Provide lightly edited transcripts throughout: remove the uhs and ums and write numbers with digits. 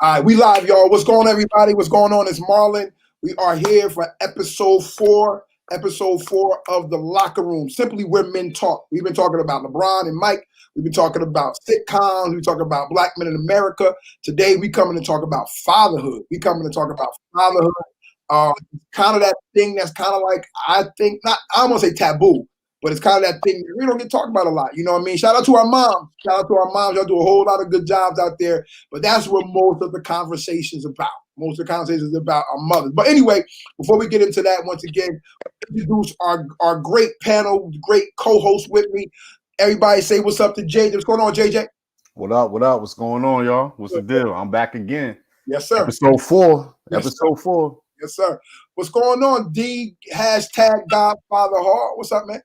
All right, we live, y'all. What's going on, everybody? What's going on? It's Marlon. We are here for episode 4 of the Locker Room. Simply where men talk. We've been talking about LeBron and Mike. We've been talking about sitcoms. We've been talking about black men in America. Today, we coming to talk about fatherhood. We coming to talk about fatherhood. Kind of that thing that's kind of like, I think, not, I don't want to say taboo, but it's kind of that thing that we don't get talked about a lot. You know what I mean? Shout out to our moms. Shout out to our moms. Y'all do a whole lot of good jobs out there. But that's what most of the conversation's about. Most of the conversations is about our mothers. But anyway, before we get into that, once again, introduce our great panel, great co-host with me. Everybody say what's up to JJ. What's going on, JJ? What up? What up? What's going on, y'all? What's the deal? I'm back again. Yes, sir. Episode 4. Yes, Episode 4. Yes, sir. What's going on, D? Hashtag Godfather Hall. What's up, man?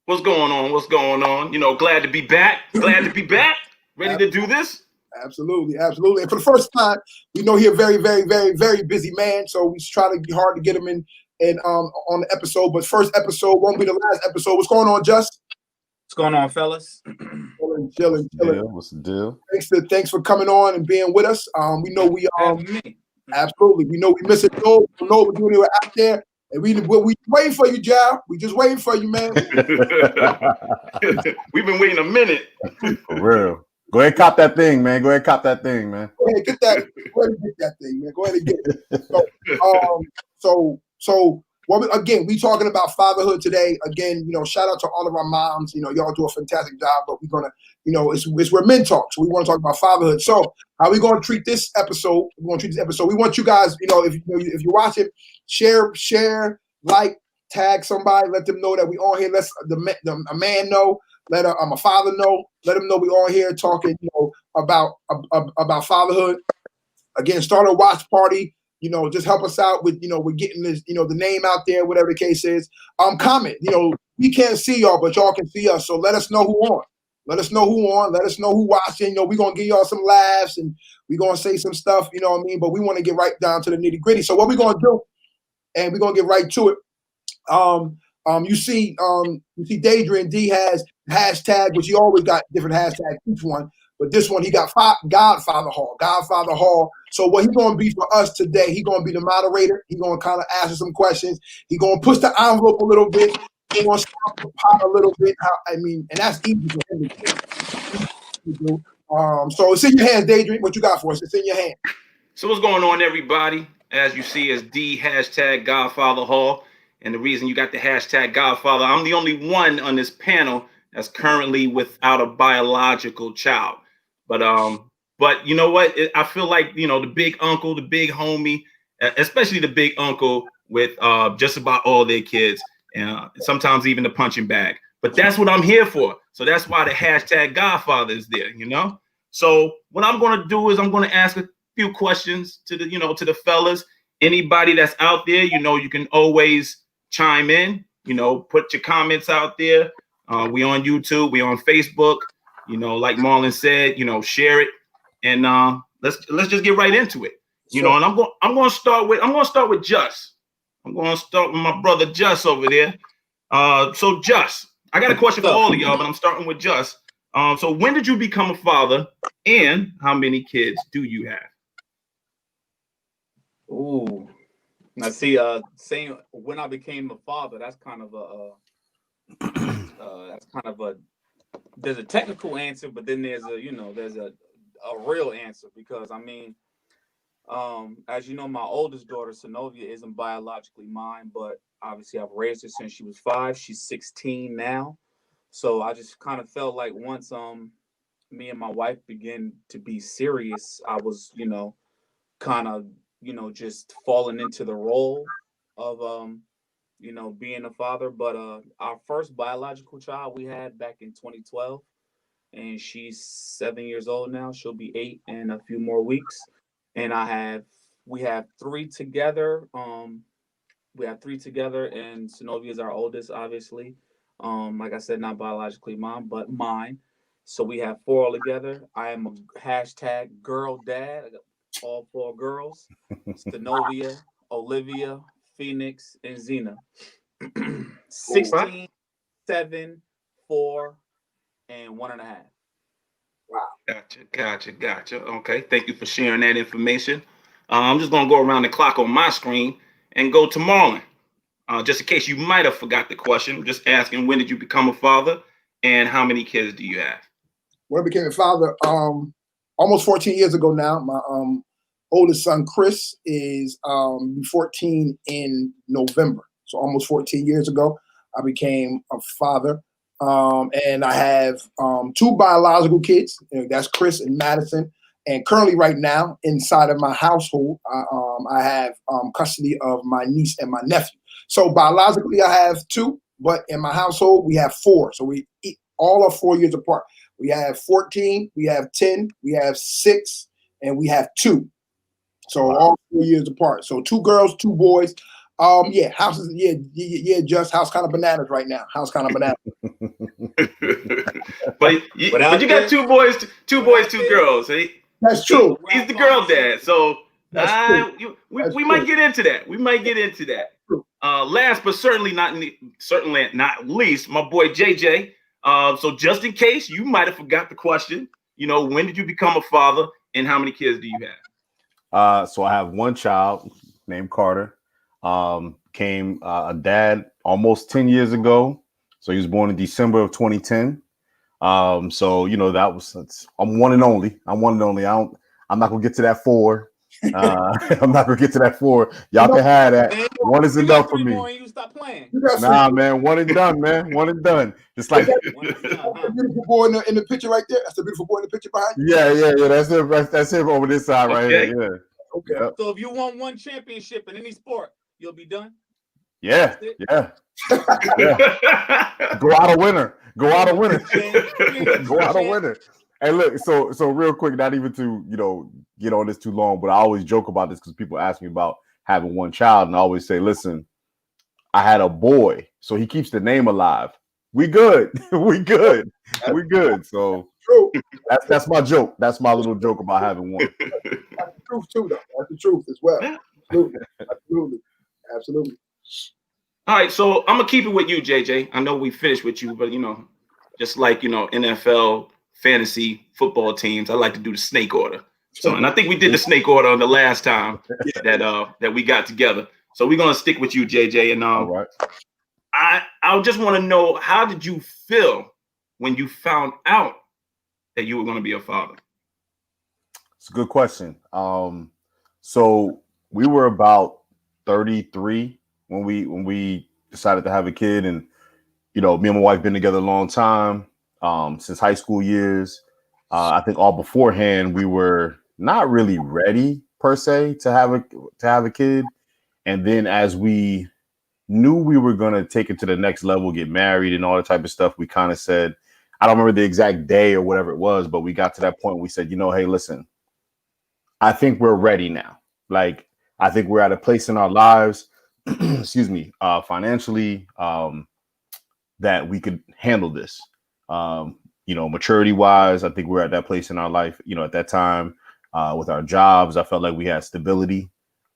What's going on? What's going on? You know, glad to be back. Glad to be back. Ready to do this? Absolutely, absolutely. And for the first time, we know he's a very, very, very, very busy man. So we try to be hard to get him in on the episode. But first episode won't be the last episode. What's going on, Just? What's going on, fellas? Chilling. What's the deal? Thanks for coming on and being with us. We know we absolutely. We know we miss it. No, we're doing it out there. And we waiting for you, Jal. We just waiting for you, man. We've been waiting a minute. For real. Go ahead and cop that thing, man. Go ahead and cop that thing, man. Go ahead and get that thing, man. Go ahead and get it. So again, we talking about fatherhood today. Again, shout out to all of our moms. Y'all do a fantastic job, but we're gonna, it's where men talk. So we want to talk about fatherhood. So how we gonna treat this episode? We want you guys, if you're watching, share, like, tag somebody, let them know that we on here. Let a man know. Let a father know. Let him know we on here talking, about fatherhood. Again, start a watch party. Just help us out with, with getting this, the name out there, whatever the case is. Comment. We can't see y'all, but y'all can see us. So let us know who on. Let us know who on. Let us know who watching. We're gonna give y'all some laughs and we're gonna say some stuff. You know what I mean? But we want to get right down to the nitty gritty. So what we're gonna do, and we're gonna get right to it. You see Daedrian D has hashtag, which he always got different hashtags each one. But this one, he got Godfather Hall. So what he's going to be for us today, he's going to be the moderator. He's going to kind of ask us some questions. He's going to push the envelope a little bit. He's going to stop the pot a little bit. And that's easy for him to do. So it's in your hands, Daedrian. What you got for us? It's in your hand. So what's going on, everybody? As you see, is D hashtag Godfather Hall. And the reason you got the hashtag Godfather, I'm the only one on this panel that's currently without a biological child. But you know what? I feel like, the big uncle, the big homie, especially the big uncle with just about all their kids, and sometimes even the punching bag. But that's what I'm here for. So that's why the hashtag Godfather is there, So what I'm going to do is I'm going to ask a few questions to the fellas. Anybody that's out there, you can always chime in, put your comments out there. We on YouTube, we on Facebook, like Marlon said, share it, and let's just get right into it. And I'm going to start with Just. I'm going to start with my brother Just over there. So Just, I got a question for all of y'all, but I'm starting with Just. So when did you become a father, and how many kids do you have? Ooh, now see, saying when I became a father, that's kind of a there's a technical answer, but then there's a real answer, because as you know, my oldest daughter Synovia isn't biologically mine, but obviously I've raised her since she was 5. She's 16 now, so I just kind of felt like once me and my wife began to be serious, I was kind of just falling into the role of being a father. But our first biological child we had back in 2012, and she's 7 years old now. She'll be 8 in a few more weeks. And we have 3 together. We have 3 together, and Synovia is our oldest, obviously. Like I said, not biologically mine, but mine. So we have 4 all together. I am a hashtag girl dad. I got all 4 girls: Synovia, Olivia, Phoenix, and Zena. 16, 7, 4, and 1.5. Wow. Gotcha. Okay, thank you for sharing that information. I'm just gonna go around the clock on my screen and go to Marlon. Just in case you might have forgot the question, just asking when did you become a father and how many kids do you have? When I became a father, almost 14 years ago now. My oldest son, Chris, is 14 in November. So almost 14 years ago, I became a father. And I have two biological kids. That's Chris and Madison. And currently, right now, inside of my household, I have custody of my niece and my nephew. So biologically, I have two, but in my household, we have four. So we all are 4 years apart. We have 14, we have 10, we have 6, and we have 2. So all 4 years apart. So 2 girls, 2 boys. Yeah, houses. Yeah. Just house kind of bananas right now. House kind of bananas. but you got 2 boys, 2 girls. Eh? That's true. He's the girl dad. So we might get into that. Last but certainly not least, my boy JJ. So just in case you might have forgot the question, when did you become a father and how many kids do you have? So I have one child named Carter. Became a dad almost 10 years ago. So he was born in December of 2010. So I'm one and only. I'm not gonna get to that 4. I'm not gonna get to that 4. Y'all can have that. Man, 1 is enough for me. You stop playing. Nah, man, 1 and done, man. 1 and done. Just like the beautiful boy in the picture right there. That's the beautiful boy in the picture behind you. Yeah. That's him over this side right here. Yeah. Okay. Yep. So if you won 1 championship in any sport, you'll be done. Yeah. Go out a winner. Go out a winner. Hey, look, so real quick, not even to, get on this too long, but I always joke about this because people ask me about having one child, and I always say, listen, I had a boy, so he keeps the name alive. We good. We good. So True. That's my joke. That's my little joke about having one. That's the truth too, though. That's the truth as well. Absolutely. All right, so I'm gonna keep it with you, JJ. I know we finished with you, but just like NFL fantasy football teams, I like to do the snake order. So, and I think we did the snake order on the last time that we got together. So we're gonna stick with you, JJ. And all right. I just want to know, how did you feel when you found out that you were going to be a father? It's a good question. So we were about 33 when we decided to have a kid, and me and my wife been together a long time, since high school years. I think all beforehand we were not really ready per se to have a kid, and then as we knew we were going to take it to the next level, get married and all that type of stuff, we kind of said, I don't remember the exact day or whatever it was, but we got to that point where we said, hey, listen, I think we're ready now. Like, I think we're at a place in our lives, excuse me, financially, that we could handle this. Maturity wise, I think we're at that place in our life, at that time, with our jobs. I felt like we had stability.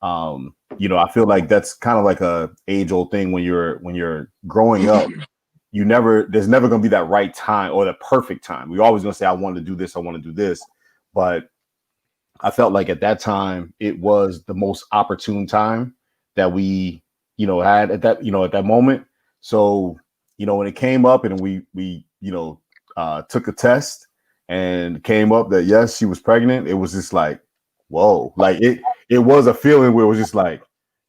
I feel like that's kind of like a age old thing when you're growing up. There's never going to be that right time or the perfect time. We're always going to say, I want to do this. But I felt like at that time, it was the most opportune time that we, had at that moment. So, when it came up and we took a test and came up that, yes, she was pregnant, it was just like, whoa, like it was a feeling where it was just like,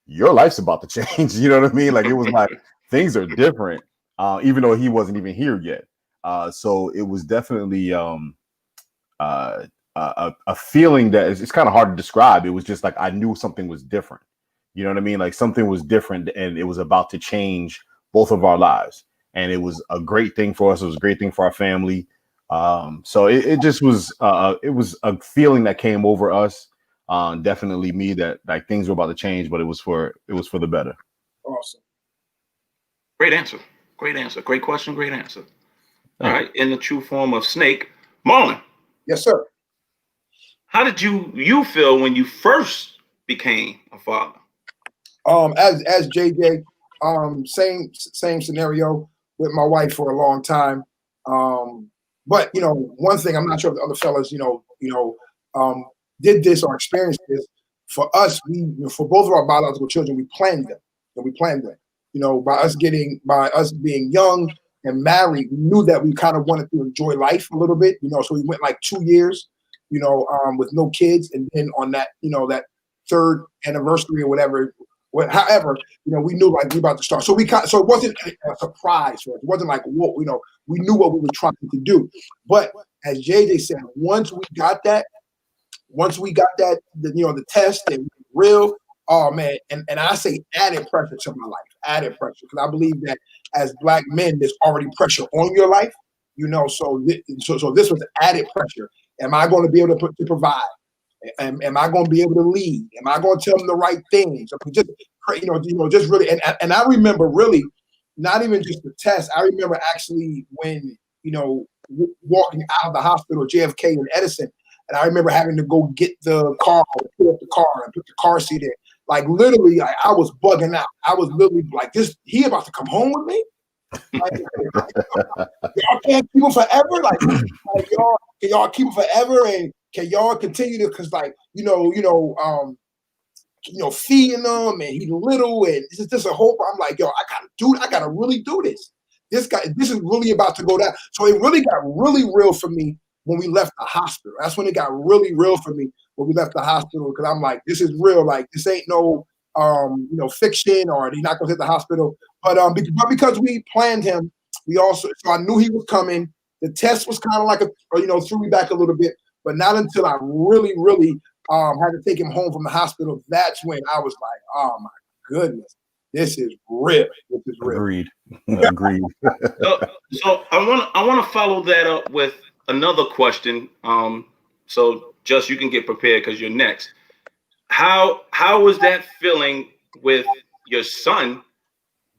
your life's about to change. You know what I mean? Like, it was like, things are different, even though he wasn't even here yet. So it was definitely a feeling that it's kind of hard to describe. It was just like, I knew something was different. You know what I mean? Like, something was different and it was about to change both of our lives. And it was a great thing for us. It was a great thing for our family. So it just was, it was a feeling that came over us. Definitely me, that like things were about to change, but it was for the better. Awesome. Great answer. Great question. Great answer. All right. In the true form of snake, Marlon. Yes, sir. How did you feel when you first became a father? As JJ, same scenario with my wife for a long time. But one thing I'm not sure if the other fellas, did this or experienced this. For us, for both of our biological children, we planned them, and we planned them. By us being young and married, we knew that we kind of wanted to enjoy life a little bit. So we went like 2 years, with no kids, and then on that, that third anniversary or whatever. However, we knew like we about to start. So so it wasn't a surprise for us. It wasn't like, whoa, we knew what we were trying to do. But as JJ said, once we got that, the test and real, oh man, and I say added pressure to my life, added pressure, because I believe that as Black men, there's already pressure on your life, so this was added pressure. Am I going to be able to provide? Am I going to be able to lead? Am I going to tell them the right things? Just really. And I remember really, not even just the test. I remember actually when walking out of the hospital, JFK and Edison, and I remember having to go get the car, put up the car, and put the car seat in. Like literally, I was bugging out. I was literally like, he about to come home with me? Like, y'all can't keep him forever? Like y'all, can y'all keep him forever? And can y'all continue to, because feeding them, and he's little, and this is just a whole. I'm like, I gotta really do this. This is really about to go down. So it really got really real for me when we left the hospital. That's when it got really real for me when we left the hospital, because I'm like, this is real. Like this ain't no fiction, or he's not gonna hit the hospital. But because we planned him, so I knew he was coming. The test was kind of like threw me back a little bit, but not until I really, really had to take him home from the hospital. That's when I was like, oh my goodness, this is real. This is real. Agreed. Agreed. So I want to follow that up with another question. So just you can get prepared because you're next. How was that feeling with your son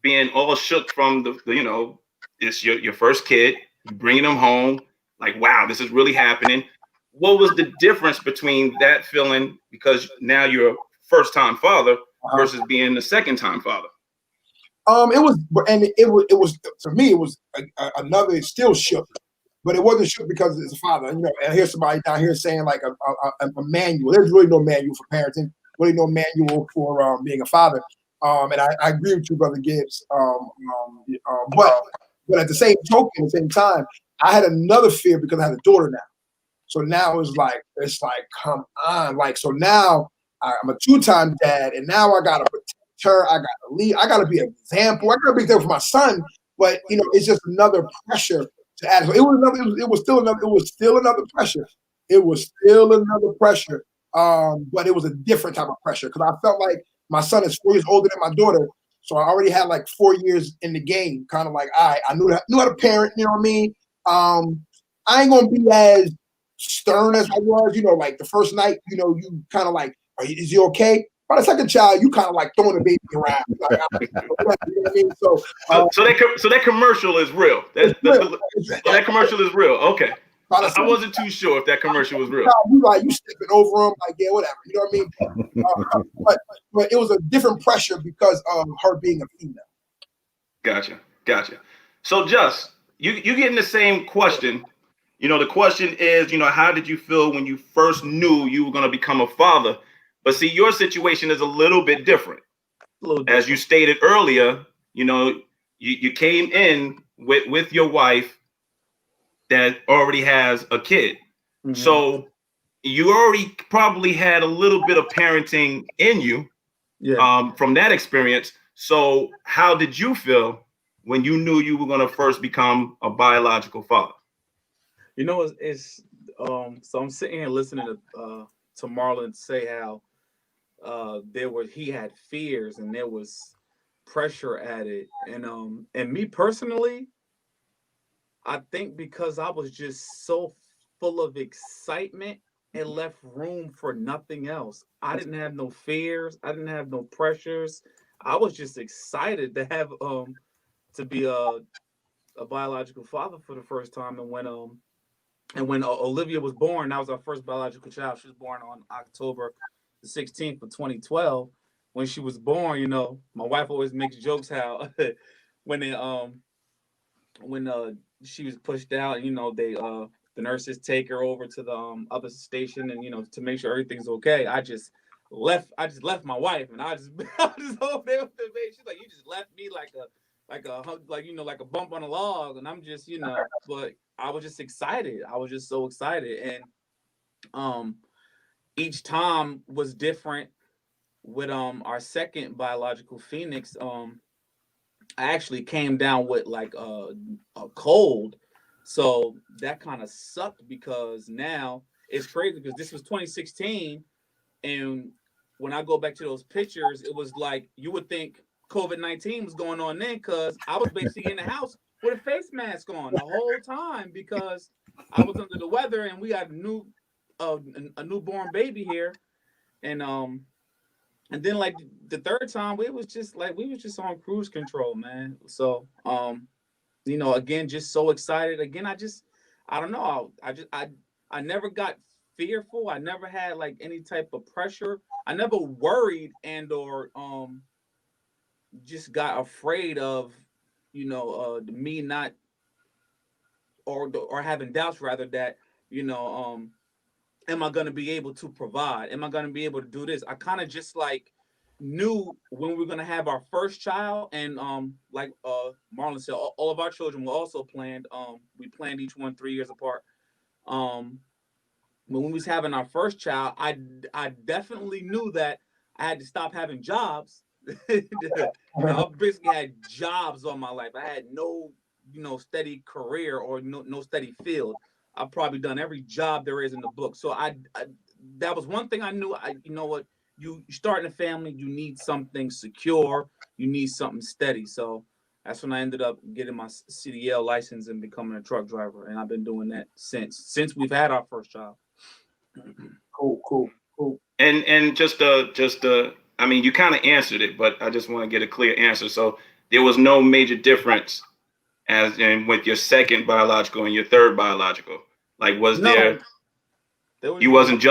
being all shook from the it's your first kid, bringing him home, like, wow, this is really happening. What was the difference between that feeling, because now you're a first-time father, versus being a second-time father? It was for me, it was another, still shook, but it wasn't shook because it's a father. And here's somebody down here saying like a manual. There's really no manual for parenting, really no manual for being a father. And I agree with you, Brother Gibbs. But at the same token, at the same time, I had another fear because I had a daughter now. So now it's like, come on. Like, so now I'm a 2-time dad, and now I got to protect her. I got to lead. I got to be an example. I got to be there for my son. But, it's just another pressure to add. So it was still another pressure. It was still another pressure. But it was a different type of pressure, because I felt like my son is 4 years older than my daughter. So I already had like 4 years in the game, kind of like, all right, I knew how to parent, you know what I mean? I ain't going to be as stern as I was, like the first night, you kind of like, is he okay? By the second child, you kind of like throwing the baby around. Like, you know what I mean? So that commercial is real. That commercial is real. Okay. I wasn't too sure if that commercial was real. You stepping over him, like, yeah, whatever. You know what I mean? But it was a different pressure because of her being a female. Gotcha. So just, you getting the same question. The question is, how did you feel when you first knew you were going to become a father? But see, your situation is a little bit different. As you stated earlier, you came in with your wife that already has a kid. Mm-hmm. So you already probably had a little bit of parenting in you from that experience. So how did you feel when you knew you were going to first become a biological father? It's so I'm sitting here listening to Marlon say how he had fears and there was pressure added, and me personally, I think because I was just so full of excitement, it left room for nothing else. I didn't have no fears, I didn't have no pressures. I was just excited to have to be a biological father for the first time. And when Olivia was born, that was our first biological child. She was born on October the 16th of 2012. When she was born, my wife always makes jokes how when she was pushed out, and they the nurses take her over to the other station, and to make sure everything's okay. I just left my wife, and I just I was over there with the baby. She's like, you just left me like a bump on a log, and I'm just but I was just excited. I was just so excited, and each time was different. With our second biological phoenix, I actually came down with like a cold, so that kind of sucked because now it's crazy because this was 2016, and when I go back to those pictures, it was like you would think COVID-19 was going on then because I was basically in the house with a face mask on the whole time because I was under the weather, and we got a newborn baby here, and then like the third time, we was just on cruise control, man. So again, just so excited. Again, I don't know. I never got fearful. I never had like any type of pressure. I never worried and or just got afraid of me not or having doubts rather that am I going to be able to provide? Am I going to be able to do this? I kind of just like knew when we were going to have our first child, and like Marlon said, all of our children were also planned. We planned each one 3 years apart. When we was having our first child, I definitely knew that I had to stop having jobs. I basically had jobs all my life. I had no steady career or no steady field. I've probably done every job there is in the book. So I that was one thing I knew. What, you starting a family, you need something secure, you need something steady. So that's when I ended up getting my CDL license and becoming a truck driver, and I've been doing that since we've had our first child. Cool. And I mean, you kind of answered it, but I just want to get a clear answer. So there was no major difference as in with your second biological and your third biological. Like, was No, there? was You wasn't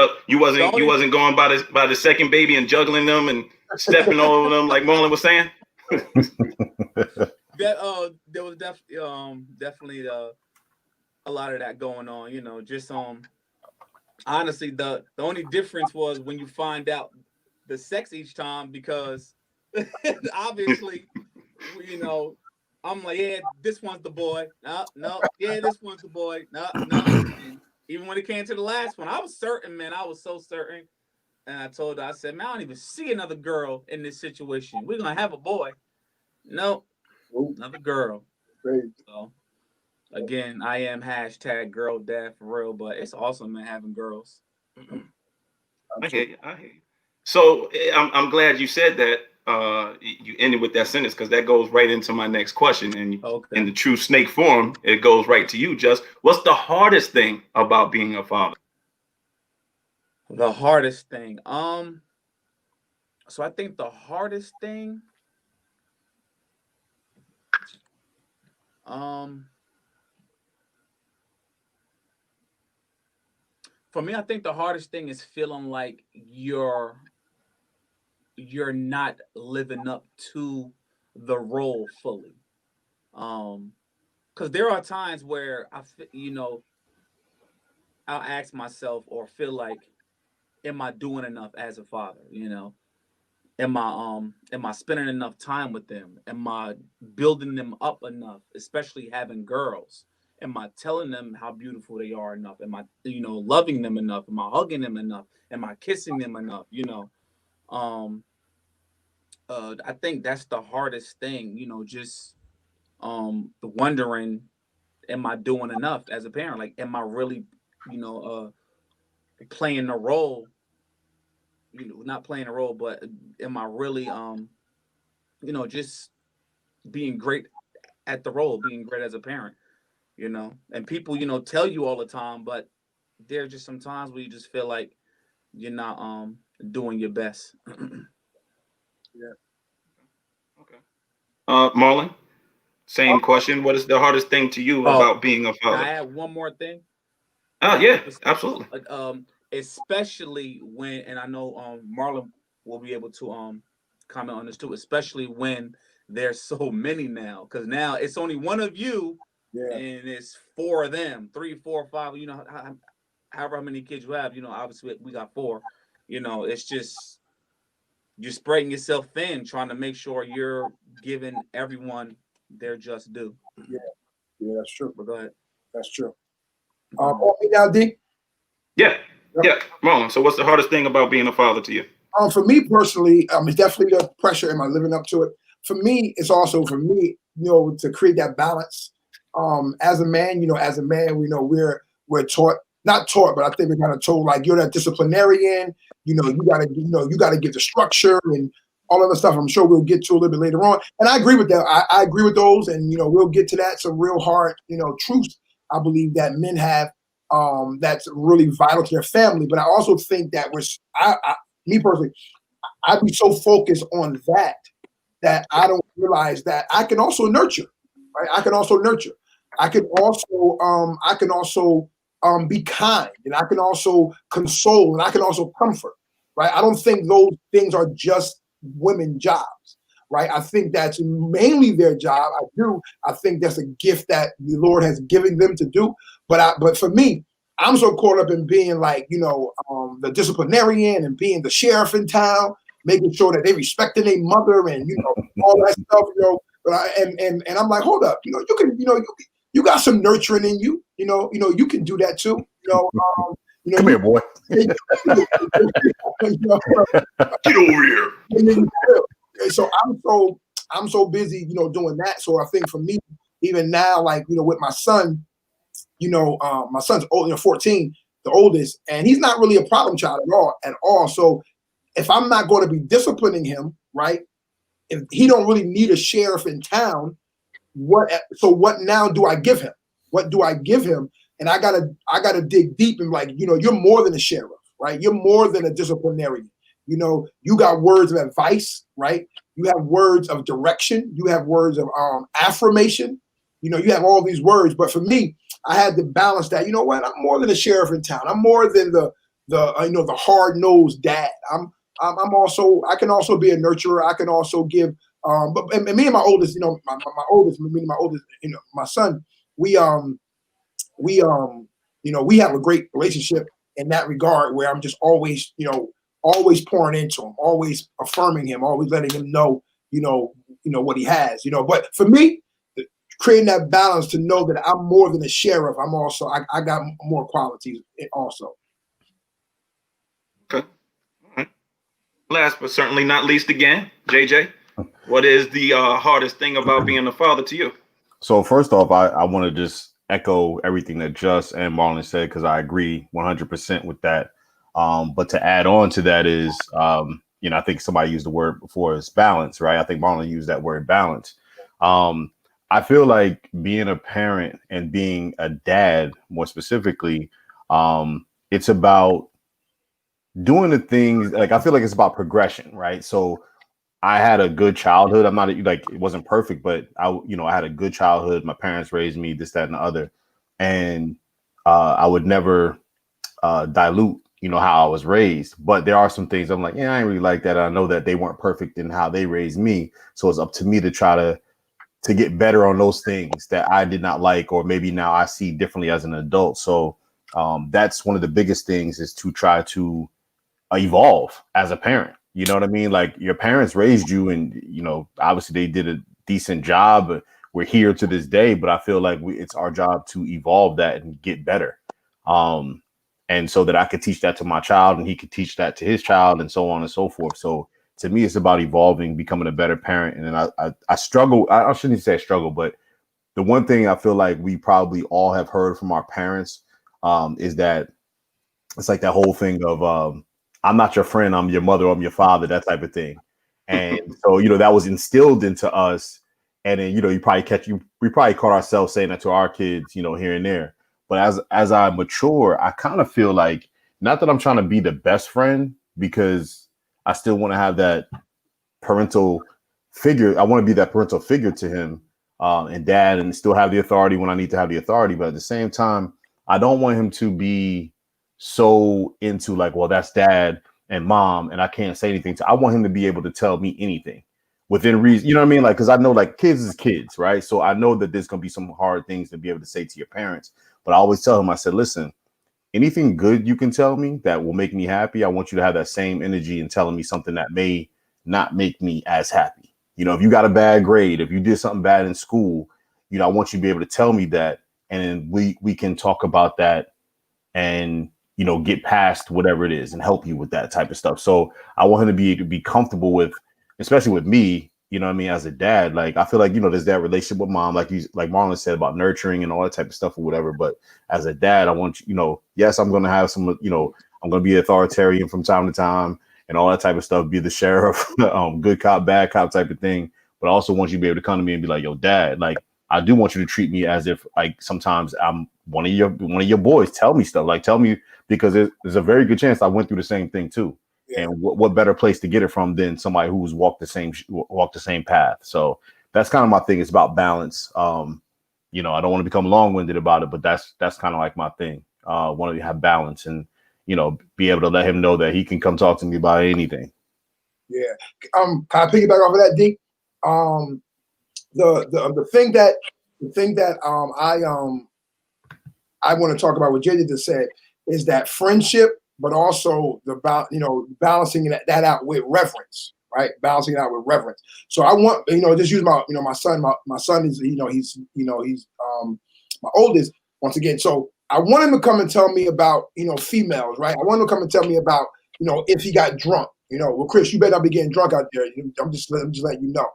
going by the second baby and juggling them and stepping over them like Marlon was saying. That there was definitely a lot of that going on. Just honestly, the only difference was when you find out the sex each time, because obviously, I'm like, yeah, this one's the boy. No, yeah, this one's the boy. No. And even when it came to the last one, I was certain, man. I was so certain. And I told her, I said, man, I don't even see another girl in this situation. We're gonna have a boy. No, another girl. Great. So again, I am hashtag girl dad for real, but it's awesome, man, having girls. I hear you. So I'm glad you said that. You ended with that sentence because that goes right into my next question. And Okay. in the true snake form, it goes right to you. Just what's the hardest thing about being a father? The hardest thing. So I think the hardest thing, for me, I think the hardest thing is feeling like you're not living up to the role fully. Because there are times where I'll ask myself or feel like, am I doing enough as a father? Am I spending enough time with them? Am I building them up enough, especially having girls? Am I telling them how beautiful they are enough? Am I, loving them enough? Am I hugging them enough? Am I kissing them enough? Um, I think that's the hardest thing, just the wondering, am I doing enough as a parent? Like, am I really, playing a role? Not playing a role, but am I really, just being great at the role, being great as a parent? And people, tell you all the time, but there are just some times where you just feel like you're not doing your best. Yeah. Okay. Marlon, same question. What is the hardest thing to you Oh, about being a can I father? add one more thing? Oh yeah, absolutely. Like, especially when, and I know Marlon will be able to comment on this too, especially when there's so many now, because now it's only one of you Yeah. And it's 4 of them, 3, 4, 5. However many kids you have. Obviously we got 4. It's just you're spreading yourself thin, trying to make sure you're giving everyone their just due. Yeah, that's true. But go ahead. That's true. Now, D. Yeah. Wrong. So what's the hardest thing about being a father to you? For me personally, it's definitely the pressure. Am I living up to it? For me, it's also for me, to create that balance. As a man, we know we're taught, not taught, but I think we're kind of told like you're that disciplinarian. You gotta give the structure and all of the stuff. I'm sure we'll get to a little bit later on. And I agree with that. I agree with those, and we'll get to that. Some real hard, truths I believe that men have. That's really vital to their family. But I also think that me personally, I'd be so focused on that I don't realize that I can also nurture, right? I can also nurture. I can also be kind, and I can also console, and I can also comfort, right? I don't think those things are just women's jobs, right? I think that's mainly their job. I think that's a gift that the Lord has given them to do. But for me, I'm so caught up in being like, the disciplinarian and being the sheriff in town, making sure that they respecting their mother and, all that stuff, and I'm like, hold up, you can, you got some nurturing in you, you can do that too. Come here, boy. Get over here. So I'm so busy, doing that. So I think for me, even now, like, with my son, my son's old, 14, the oldest, and he's not really a problem child at all. So if I'm not going to be disciplining him, right, if he don't really need a sheriff in town, what now do I give him? What do I give him? And I gotta dig deep and like, you're more than a sheriff, right? You're more than a disciplinarian. You got words of advice, right? You have words of direction. You have words of affirmation. You have all these words. But for me, I had to balance that. You know what? I'm more than a sheriff in town. I'm more than the hard-nosed dad. I can also be a nurturer. I can also give. But me and my oldest, my son, we have a great relationship in that regard where I'm just always, always pouring into him, always affirming him, always letting him know, what he has, But for me, creating that balance to know that I'm more than a sheriff. I'm also, I got more qualities also. Okay. All right. Last but certainly not least again, JJ, what is the hardest thing about being a father to you? So first off, I want to just echo everything that Just and Marlon said, because I agree 100% with that. But to add on to that is, I think somebody used the word before, is balance, right? I think Marlon used that word balance. I feel like being a parent and being a dad, more specifically, it's about doing the things, like I feel like it's about progression, right? So I had a good childhood. I'm not like, it wasn't perfect, but I had a good childhood. My parents raised me, this, that, and the other. And I would never dilute, how I was raised. But there are some things I'm like, I ain't really like that. I know that they weren't perfect in how they raised me. So it's up to me to try to get better on those things that I did not like, or maybe now I see differently as an adult. So that's one of the biggest things, is to try to evolve as a parent. You know what I mean? Like, your parents raised you, and, obviously they did a decent job. But we're here to this day, but I feel like it's our job to evolve that and get better. And so that I could teach that to my child, and he could teach that to his child, and so on and so forth. So to me, it's about evolving, becoming a better parent. And then I struggle. I shouldn't say I struggle, but the one thing I feel like we probably all have heard from our parents is that it's like that whole thing of I'm not your friend, I'm your mother, I'm your father, that type of thing. And so, that was instilled into us. And then, we probably caught ourselves saying that to our kids, here and there. But as I mature, I kind of feel like, not that I'm trying to be the best friend, because I still want to have that parental figure. I want to be that parental figure to him and dad, and still have the authority when I need to have the authority. But at the same time, I don't want him to be so into like, well, that's dad and mom, and I can't say anything I want him to be able to tell me anything. within reason. You know what I mean? Like, because I know like kids is kids, right? So I know that there's gonna be some hard things to be able to say to your parents. But I always tell him, I said, listen, anything good you can tell me that will make me happy, I want you to have that same energy in telling me something that may not make me as happy. You know, if you got a bad grade, if you did something bad in school, you know, I want you to be able to tell me that, and then we can talk about that and, you know, get past whatever it is and help you with that type of stuff. So I want him to be comfortable with, especially with me, you know what I mean, as a dad. Like I feel like, you know, there's that relationship with mom, like Marlon said about nurturing and all that type of stuff or whatever. But as a dad, I want you know, yes, I'm gonna have some, you know, I'm gonna be authoritarian from time to time and all that type of stuff, be the sheriff, good cop, bad cop type of thing. But I also want you to be able to come to me and be like, yo, dad, like I do want you to treat me as if like sometimes I'm one of your boys. Tell me stuff, like tell me, because there's a very good chance I went through the same thing too. Yeah. And what better place to get it from than somebody who's walked the same path. So that's kind of my thing. It's about balance. You know, I don't want to become long-winded about it, but that's kind of like my thing. Want to have balance and, you know, be able to let him know that he can come talk to me about anything. Yeah. Can I piggyback off of that, D? The thing that I want to talk about what JJ just said is that friendship, but also balancing that out with reverence, right? Balancing it out with reverence. So I want, just use my son. My son is, he's my oldest once again. So I want him to come and tell me about, females, right? I want him to come and tell me about, if he got drunk. Well, Chris, you better not be getting drunk out there. I'm just letting you know.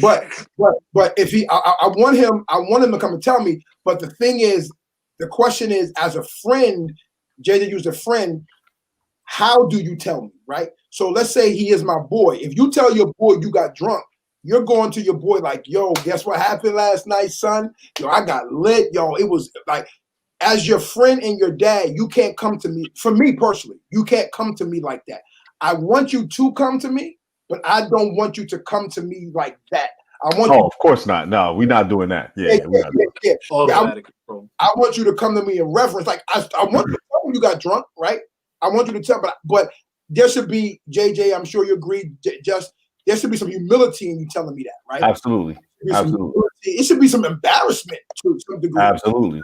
But if he, I want him to come and tell me. But the thing is, the question is, as a friend, JJ used a friend. How do you tell me, right? So let's say he is my boy. If you tell your boy you got drunk, you're going to your boy like, yo, guess what happened last night, son? Yo, I got lit. Yo, it was like, as your friend and your dad, you can't come to me. For me personally, you can't come to me like that. I want you to come to me, but I don't want you to come to me like that. I want of course not. No, we're not doing that. Yeah. I want you to come to me in reverence. Like I want you to tell me you got drunk, right? I want you to tell, but there should be, JJ, I'm sure you agree, just there should be some humility in you telling me that, right? Absolutely. It should be some embarrassment to some degree. Absolutely.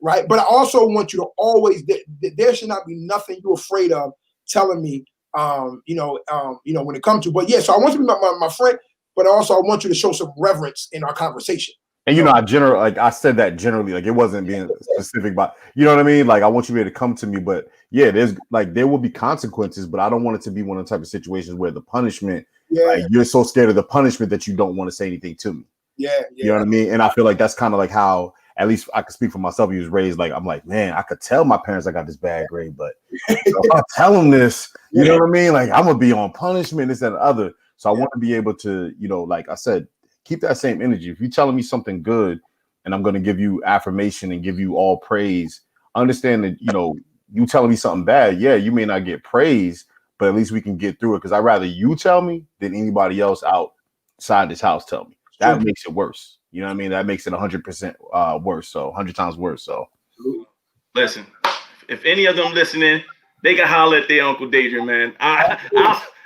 Right. But I also want you to always, there should not be nothing you're afraid of telling me, when it comes to, but yeah, so I want you to be my friend, but also I want you to show some reverence in our conversation. And I said that generally, like it wasn't being specific, but you know what I mean? Like I want you to be able to come to me, but yeah, there will be consequences, but I don't want it to be one of the type of situations where the punishment, like you're so scared of the punishment that you don't want to say anything to me. Yeah. You know what I mean? And I feel like that's kind of like how, at least I can speak for myself, he was raised. Like, I'm like, man, I could tell my parents I got this bad grade, but if I tell them this, you know what I mean? Like I'm gonna be on punishment, this and the other. So I want to be able to, like I said, keep that same energy. If you're telling me something good and I'm going to give you affirmation and give you all praise, understand that, you telling me something bad. Yeah, you may not get praise, but at least we can get through it. Because I'd rather you tell me than anybody else outside this house tell me. That makes it worse. You know what I mean? That makes it 100% worse. So 100 times worse. So listen, if any of them listening, they can holler at their Uncle Daedrian, man.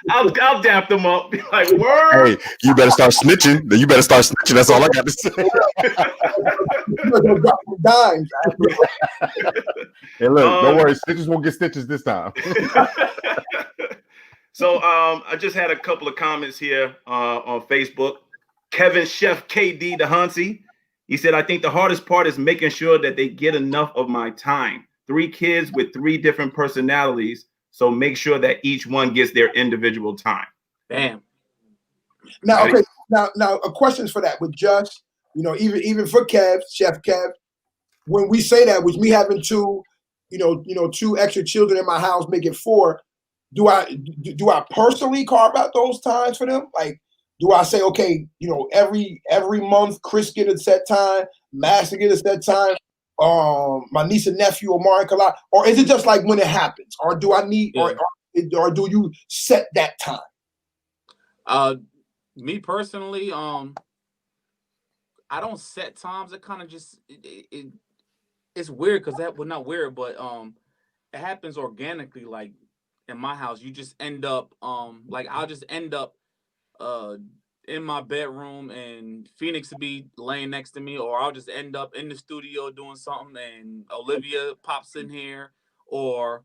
I'll dap them up. Be like, word. Hey, you better start snitching. You better start snitching. That's all I got to say. Hey, look, don't worry. Snitches won't get stitches this time. So I just had a couple of comments here on Facebook. Kevin Chef KD the Huntsy. He said, I think the hardest part is making sure that they get enough of my time. 3 kids with 3 different personalities. So make sure that each one gets their individual time. Damn. Now, okay. Now, a question for that with just, even for Chef Kev, when we say that, with me having 2 extra children in my house, make it 4. Do I personally carve out those times for them? Like, do I say, okay, every month Chris get a set time, Master get a set time, my niece and nephew or Mark a lot, or is it just like when it happens, or do I need, or do you set that time? Me personally, I don't set times. It kind of just it's weird because not weird, but it happens organically. Like in my house, you just end up like I'll just end up in my bedroom and Phoenix will be laying next to me, or I'll just end up in the studio doing something and Olivia pops in here. Or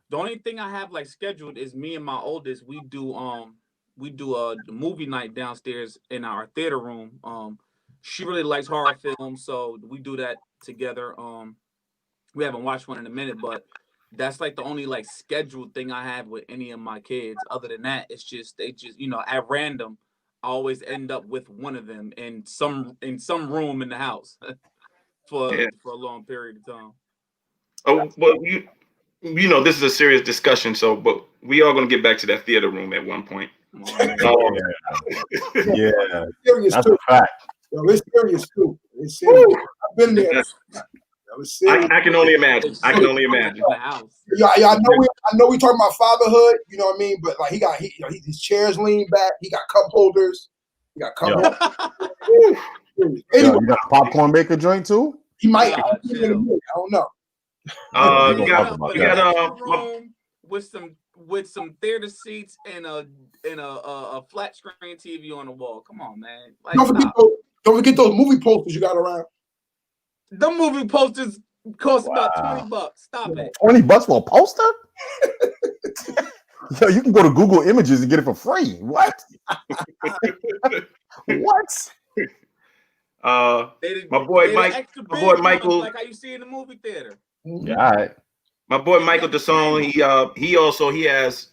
the only thing I have like scheduled is me and my oldest. We do a movie night downstairs in our theater room. She really likes horror films, so we do that together. We haven't watched one in a minute, but that's like the only like scheduled thing I have with any of my kids. Other than that, it's just they just at random. I always end up with one of them in some room in the house for a long period of time. Oh, well, this is a serious discussion, so but we are going to get back to that theater room at one point. Yeah, that's a fact. Yo, it's serious too. It's serious. I've been there. I can only imagine. I can only imagine. Yeah, I know we talking about fatherhood. You know what I mean? But like his chairs lean back. He got cup holders. He got cup holders. Anyway, you got a popcorn maker joint too? He might. I don't know. We got a room with some theater seats and a flat screen TV on the wall. Come on, man. Like, don't forget those movie posters you got around. The movie posters cost about $20. Stop it. $20 for a poster? Yo, you can go to Google Images and get it for free. What? What? My boy Michael, like how you see in the movie theater. Yeah, all right. My boy Michael DeSong,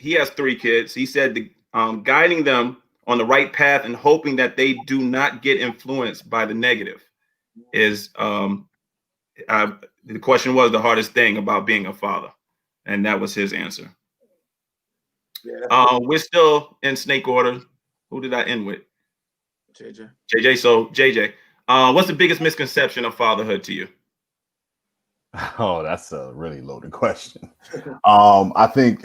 he has 3 kids. He said guiding them on the right path and hoping that they do not get influenced by the negative is the question was the hardest thing about being a father, and that was his answer. Yeah. We're still in snake order. Who did I end with? JJ. So JJ, what's the biggest misconception of fatherhood to you? Oh, that's a really loaded question. I think,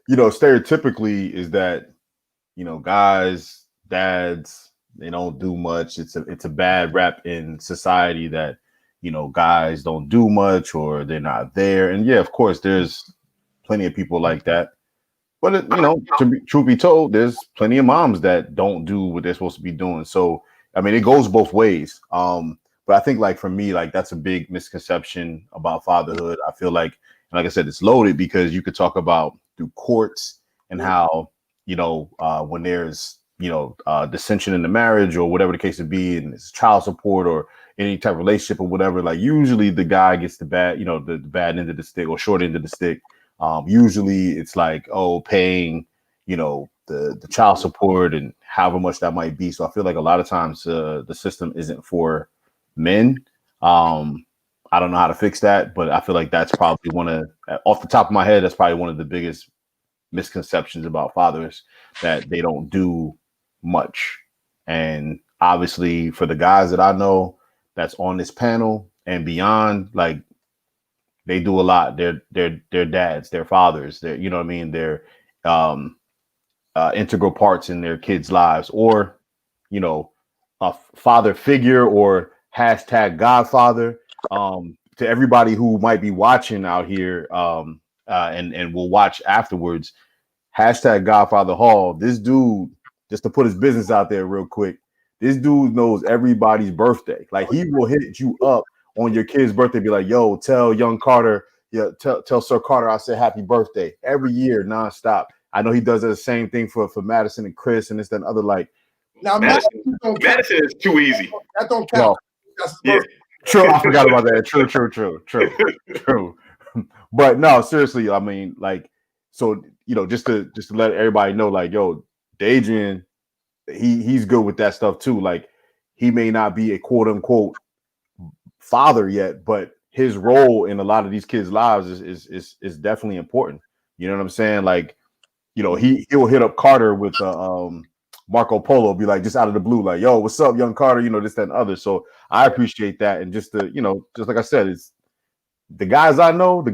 stereotypically is that, guys, dads, they don't do much. It's a bad rap in society that, guys don't do much or they're not there. And yeah, of course, there's plenty of people like that. But, truth be told, there's plenty of moms that don't do what they're supposed to be doing. So, I mean, it goes both ways. But I think, like, for me, like, that's a big misconception about fatherhood. I feel like I said, it's loaded because you could talk about through courts and how, when there's, dissension in the marriage or whatever the case would be, and it's child support or any type of relationship or whatever, like, usually the guy gets the bad, the bad end of the stick or short end of the stick. Usually it's like, paying, the child support and however much that might be. So I feel like a lot of times the system isn't for men. I don't know how to fix that, but I feel like that's probably off the top of my head, that's probably one of the biggest misconceptions about fathers, that they don't do much. And obviously for the guys that I know that's on this panel and beyond, like, they do a lot. They're dads, they're fathers, they're, you know what I mean? They're integral parts in their kids' lives, or, a father figure or hashtag Godfather. To everybody who might be watching out here and will watch afterwards, hashtag Godfather Hall. This dude, just to put his business out there real quick, this dude knows everybody's birthday. Like, he will hit you up on your kid's birthday, be like, yo, tell young Carter, tell Sir Carter I said happy birthday every year, nonstop. I know he does the same thing for Madison and Chris and this, that, and other. Like, now Madison is too easy. That don't count. Yeah. True, I forgot about that. True. But no, seriously, I mean, like, so, just to let everybody know, like, yo, Dadrian, he's good with that stuff too. Like, he may not be a quote unquote father yet, but his role in a lot of these kids' lives is definitely important. You know what I'm saying? Like, he'll hit up Carter with Marco Polo, be like, just out of the blue, like, yo, what's up, young Carter? This, that, and other. So I appreciate that. And just just like I said, it's the guys I know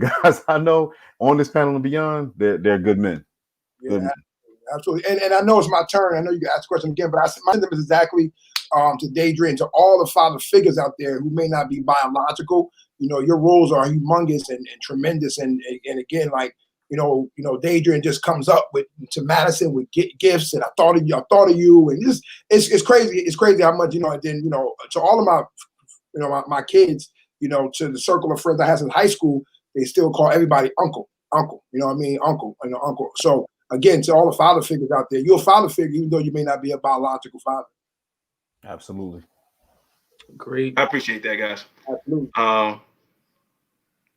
on this panel and beyond, they're good men. Yeah, good men. Absolutely. And I know it's my turn. I know you can ask the question again, but my name is exactly to Dadrian, to all the father figures out there who may not be biological. Your roles are humongous and tremendous. And again, like, Adrian just comes up to Madison with gifts, and I thought of you, and it's crazy. It's crazy how much, and then, to all of my kids, to the circle of friends I had in high school, they still call everybody uncle, uncle. You know what I mean? Uncle, uncle. So again, to all the father figures out there, you're a father figure, even though you may not be a biological father. Absolutely. Great. I appreciate that, guys. Absolutely.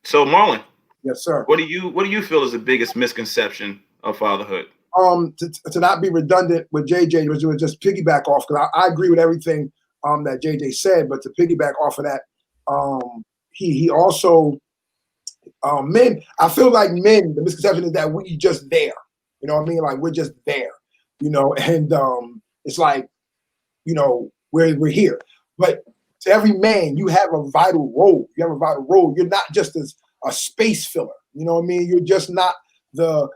So Marlon. Yes, sir. What do you feel is the biggest misconception of fatherhood? To not be redundant with JJ, was just piggyback off, because I agree with everything that JJ said, but to piggyback off of that, he also men. I feel like men. The misconception is that we just there. You know what I mean? Like we're just there. And it's like, we're here. But to every man, you have a vital role. You have a vital role. You're not just a space filler. You know what I mean? You're just not the,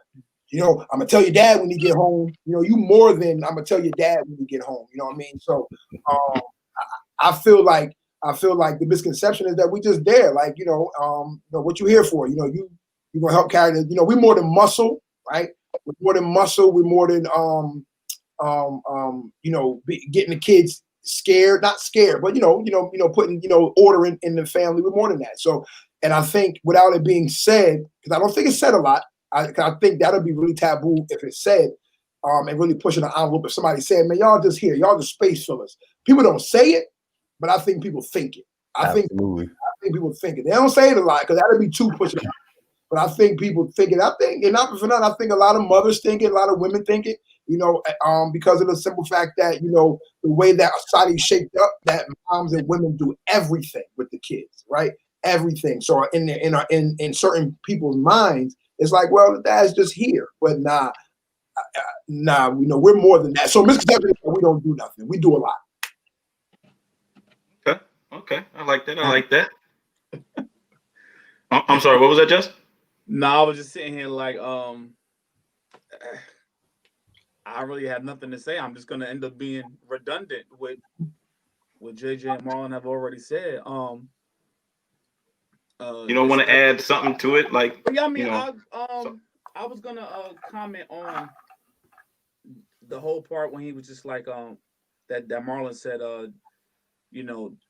I'm gonna tell your dad when you get home. You more than I'm gonna tell your dad when you get home. You know what I mean? So I feel like the misconception is that we just there. Like, what you here for? You're gonna help carry the, we're more than muscle, right? We're more than muscle. We're more than getting the kids scared, not scared, but putting order in the family. We're more than that. So, and I think without it being said, because I don't think it's said a lot, I think that'll be really taboo if it's said, and really pushing the envelope. If somebody said, "Man, y'all just here, y'all just space fillers," people don't say it, but I think people think it. I think people think it. They don't say it a lot because that'll be too pushing. But I think people think it. I think, and not for nothing, I think a lot of mothers think it, a lot of women think it, because of the simple fact that, the way that society is shaped up, that moms and women do everything with the kids, right? Everything. So in certain people's minds, it's like, well, the dad's just here. But nah, we're more than that. So misconception is that we don't do nothing. We do a lot. Okay. I like that. I'm sorry, what was that, Jess? No, I was just sitting here like, I really have nothing to say. I'm just gonna end up being redundant with what JJ and Marlon have already said. You don't want to add something to it, like? Yeah, I mean, I was gonna comment on the whole part when he was just like, that Marlon said,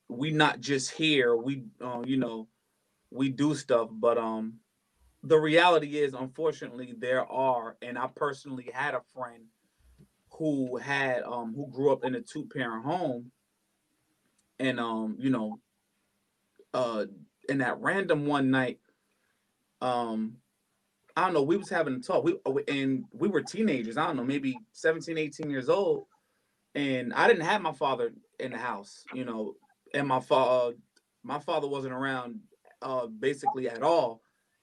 we not just here, we we do stuff, but the reality is, unfortunately, there are, and I personally had a friend who had who grew up in a 2-parent home, and in that random one night, I don't know, we was having a talk. We were teenagers, I don't know, maybe 17, 18 years old, and I didn't have my father in the house, and my father wasn't around basically at all.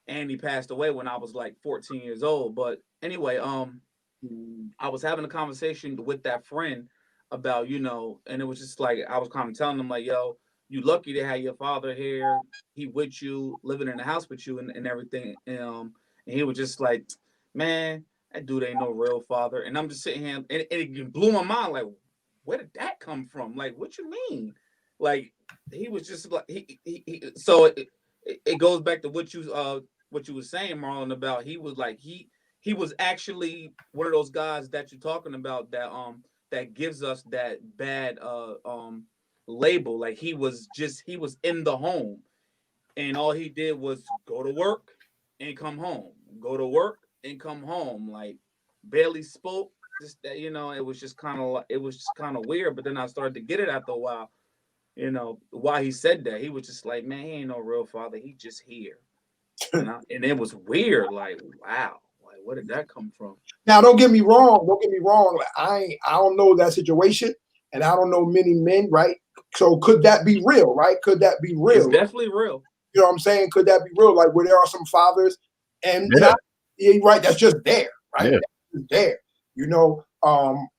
And he passed away when I was like 14 years old. But anyway, I was having a conversation with that friend about, and it was just like, I was kind of telling him like, yo, you lucky to have your father here. He with you, living in the house with you and everything. And he was just like, man, that dude ain't no real father. And I'm just sitting here, and it blew my mind. Like, where did that come from? Like, what you mean? Like, he was just like, so it goes back to what you were saying, Marlon, about he was like he was actually one of those guys that you're talking about that gives us that bad label. Like he was in the home, and all he did was go to work and come home, go to work and come home, like barely spoke. Just it was just kind of weird. But then I started to get it after a while. Why he said that. He was just like, man, he ain't no real father. He just here. And it was weird. Like, wow. Like, where did that come from? Now, don't get me wrong. I don't know that situation, and I don't know many men, right? So could that be real, right? Could that be real? It's definitely real. You know what I'm saying? Could that be real? Like where there are some fathers, and right, that's just there, right? Yeah. That's just there.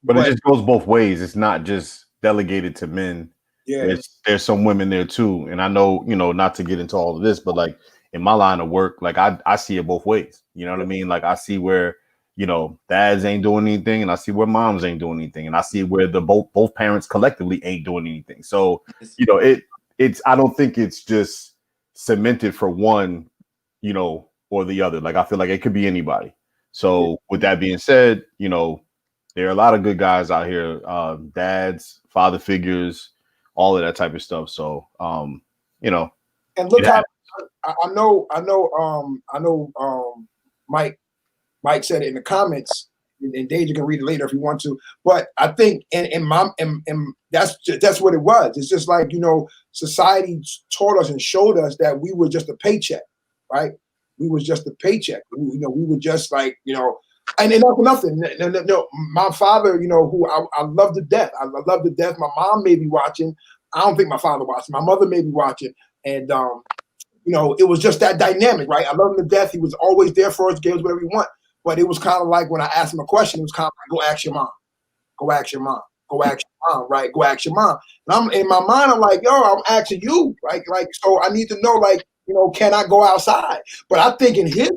But it just goes both ways. It's not just delegated to men. Yeah, there's some women there too, and I know, not to get into all of this, but like in my line of work, like I see it both ways. You know what I mean? Like I see where dads ain't doing anything, and I see where moms ain't doing anything, and I see where the both parents collectively ain't doing anything. So it's I don't think it's just cemented for one, or the other. Like I feel like it could be anybody. So with that being said, you know, there are a lot of good guys out here, dads, father figures, all of that type of stuff. So you know, and look how I know Mike said it in the comments, and Deja can read it later if you want to. But I think and that's what it was. It's just like, you know, society taught us and showed us that we were just a paycheck, right? We was just a paycheck. You know, we were just like, you know, and not for nothing. No, my father, you know, who I love to death. I love to death. My mom may be watching. I don't think my father watching. My mother may be watching, and you know, it was just that dynamic, right? I love him to death. He was always there for us, gave us whatever we want. But it was kind of like when I asked him a question, it was kind of like, go ask your mom. Go ask your mom. Go ask your mom, right? Go ask your mom. And I'm in my mind, I'm like, yo, I'm asking you, right? Like, so I need to know, like, you know, can I go outside? But I think in his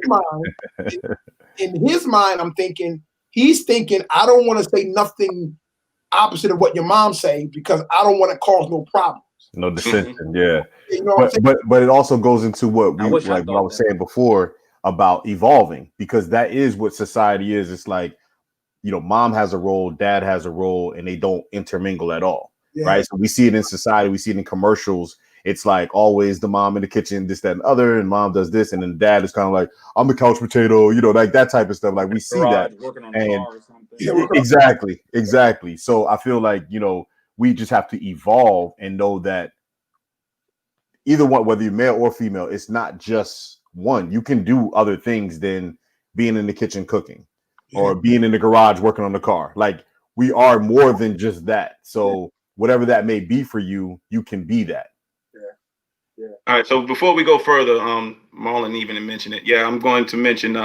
mind, I'm thinking, he's thinking, I don't want to say nothing opposite of what your mom say because I don't want to cause no problems. No dissension, yeah. You know but it also goes into what we what I was saying before about evolving, because that is what society is. It's like, you know, mom has a role, dad has a role, and they don't intermingle at all, right? So we see it in society, we see it in commercials. It's like always the mom in the kitchen, this, that, and other, and mom does this, and then dad is kind of like, I'm a couch potato, you know, like that type of stuff. Like we see that, working on a car or something. Exactly. So I feel like, you know, we just have to evolve and know that either one, whether you're male or female, it's not just one. You can do other things than being in the kitchen cooking or being in the garage working on the car. Like we are more than just that. So whatever that may be for you, you can be that. Yeah. All right. So before we go further, Marlon even mentioned it. Yeah, I'm going to mention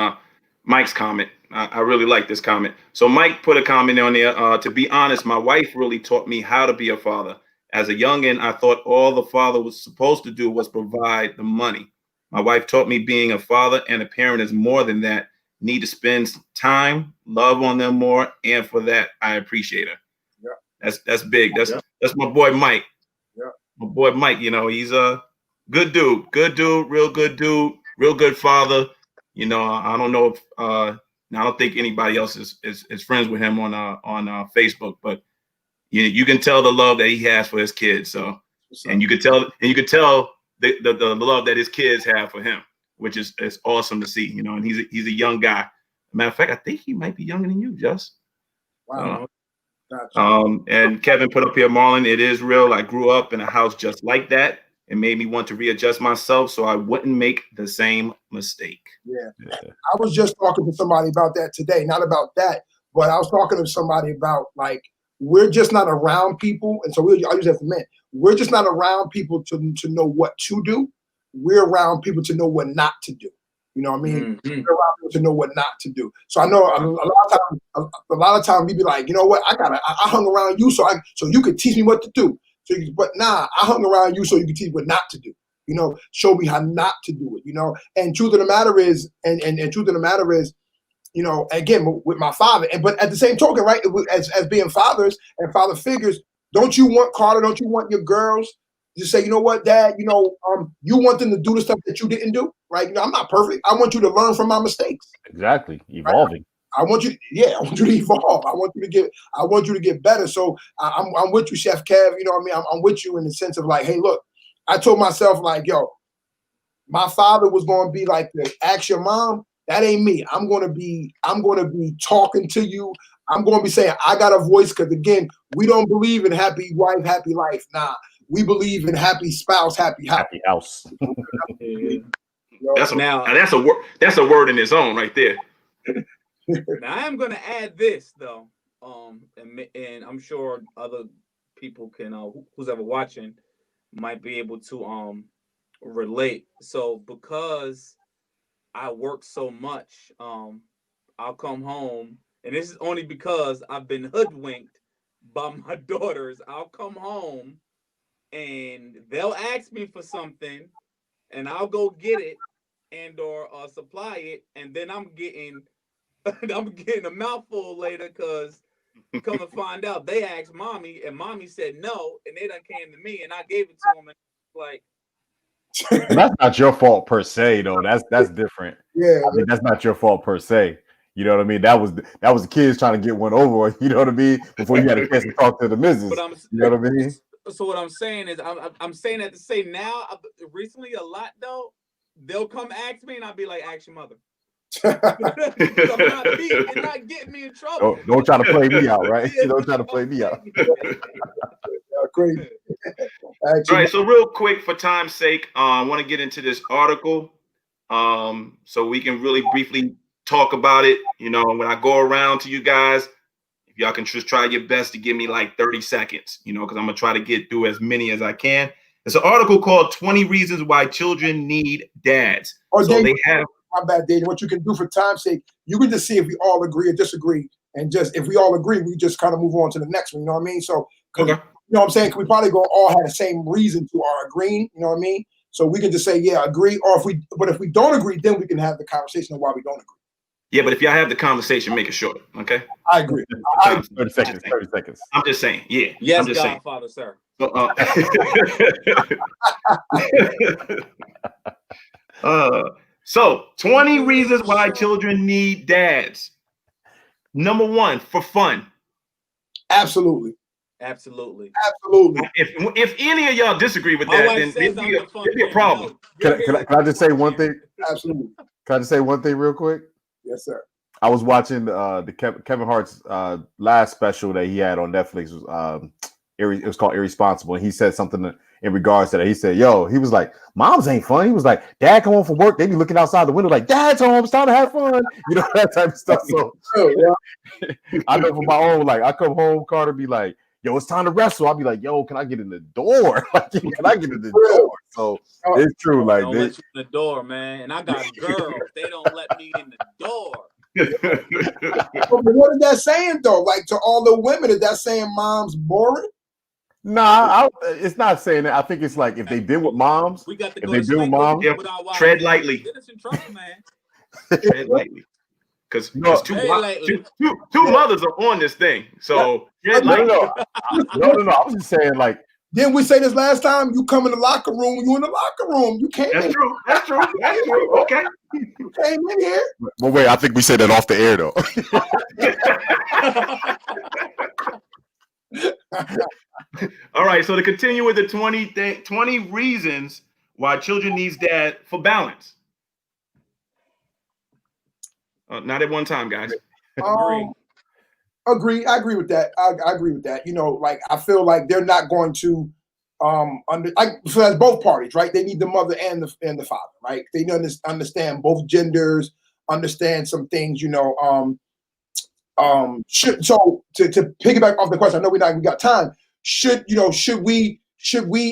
Mike's comment. I really like this comment. So Mike put a comment on there. To be honest, my wife really taught me how to be a father. As a youngin', I thought all the father was supposed to do was provide the money. My wife taught me being a father and a parent is more than that. Need to spend time, love on them more, and for that, I appreciate her. Yeah. That's big. That's my boy Mike. Yeah. My boy Mike. You know, he's a good dude, real good father. You know, I don't know if I don't think anybody else is friends with him on Facebook, but you can tell the love that he has for his kids. So, and you could tell the love that his kids have for him, which is awesome to see. You know, and he's a young guy. Matter of fact, I think he might be younger than you, Just. Wow. Gotcha. And Kevin put up here, Marlon, it is real. I grew up in a house just like that. It made me want to readjust myself so I wouldn't make the same mistake. Yeah. I was just talking to somebody about that today. Not about that, but I was talking to somebody about, like, we're just not around people. And so I use that for men. We're just not around people to know what to do. We're around people to know what not to do. You know what I mean? Mm-hmm. We're around people to know what not to do. So I know a lot of times we be like, you know what? I hung around you so you could teach me what to do. But nah, I hung around you so you could teach me what not to do. You know, show me how not to do it. You know, and truth of the matter is, you know, again with my father, but at the same token, right, as being fathers and father figures, don't you want, Carter? Don't you want your girls to say, you know what, Dad? You know, you want them to do the stuff that you didn't do, right? You know, I'm not perfect. I want you to learn from my mistakes. Exactly, evolving. Right? I want you to evolve. I want you to get better. So I'm with you, Chef Kev. You know what I mean? I'm with you in the sense of like, hey, look, I told myself like, yo, my father was going to be like the ask your mom. That ain't me. I'm going to be talking to you. I'm going to be saying I got a voice, because again, we don't believe in happy wife, happy life. Nah, we believe in happy spouse, happy house. That's a word in its own right there. Now I am going to add this though, and I'm sure other people can who's ever watching might be able to relate. So because I work so much, I'll come home, and this is only because I've been hoodwinked by my daughters. I'll come home and they'll ask me for something and I'll go get it and or supply it, and then I'm getting a mouthful later because come to find out they asked mommy and mommy said no, and they done came to me and I gave it to them, and like, That's not your fault per se, though. That's different. Yeah, I mean, that's not your fault per se. You know what I mean? That was the kids trying to get one over. You know what I mean? Before you had a chance to talk to the missus. But You know what I mean? So what I'm saying is, I'm saying that to say now. Recently, a lot though, they'll come ask me, and I'll be like, "Ask your mother." Because I'm not beating, you're not getting me in trouble. Don't try to play me out, right? You don't try to play me out. Crazy. All right, so real quick, for time's sake, I want to get into this article, so we can really briefly talk about it. You know, when I go around to you guys, if y'all can just try your best to give me like 30 seconds, you know, because I'm gonna try to get through as many as I can. It's an article called 20 Reasons Why Children Need Dads. Or so Dave, they have. My bad, Dave. What you can do for time's sake, you can just see if we all agree or disagree, and just if we all agree, we just kind of move on to the next one. You know what I mean? So, Okay. You know what I'm saying? We probably all have the same reason to our agreeing. You know what I mean? So we can just say, yeah, agree. Or if we don't agree, then we can have the conversation of why we don't agree. Yeah, but if y'all have the conversation, make it short, okay? I agree. 30 seconds. 30 seconds. I'm just saying, yeah. Yes, I'm just Godfather, sir. So 20 reasons why children need dads. Number 1, for fun. Absolutely. Absolutely. If any of y'all disagree with that, then there'd be a problem. Can I just say one thing? Absolutely. Can I just say one thing real quick? Yes, sir. I was watching the Kevin Hart's last special that he had on Netflix. It was called Irresponsible, and he said something in regards to that. He said, "Yo," he was like, "Moms ain't fun." He was like, "Dad come home from work, they be looking outside the window like, Dad's home, it's time to have fun," you know, that type of stuff. So I know for my own, like, I come home, Carter be like, "Yo, it's time to wrestle." I'll be like, "Yo, can I get in the door? Like, can I get in the door?" So it's true. Like, don't let you in the door, man. And I got girls; they don't let me in the door. But what is that saying though? Like, to all the women, is that saying mom's boring? Nah, it's not saying that. I think it's like if they been with moms, we got to if go they to been with moms, tread lightly. Get us in trouble, man. Tread lightly. Because two mothers are on this thing. So tread lightly. No. I was just saying, like, didn't we say this last time? You come in the locker room, you in the locker room. You came That's in. true. That's true. Okay. You came in here. Well, wait, I think we said that off the air though. All right, so to continue with the 20 reasons why children needs dad for balance. Not at one time, guys. Agree. I agree with that. I agree with that. You know, like, I feel like they're not going to so that's both parties, right? They need the mother and the father, right? They need to understand both genders, understand some things, you know. So to piggyback off the question, I know we got time. Should we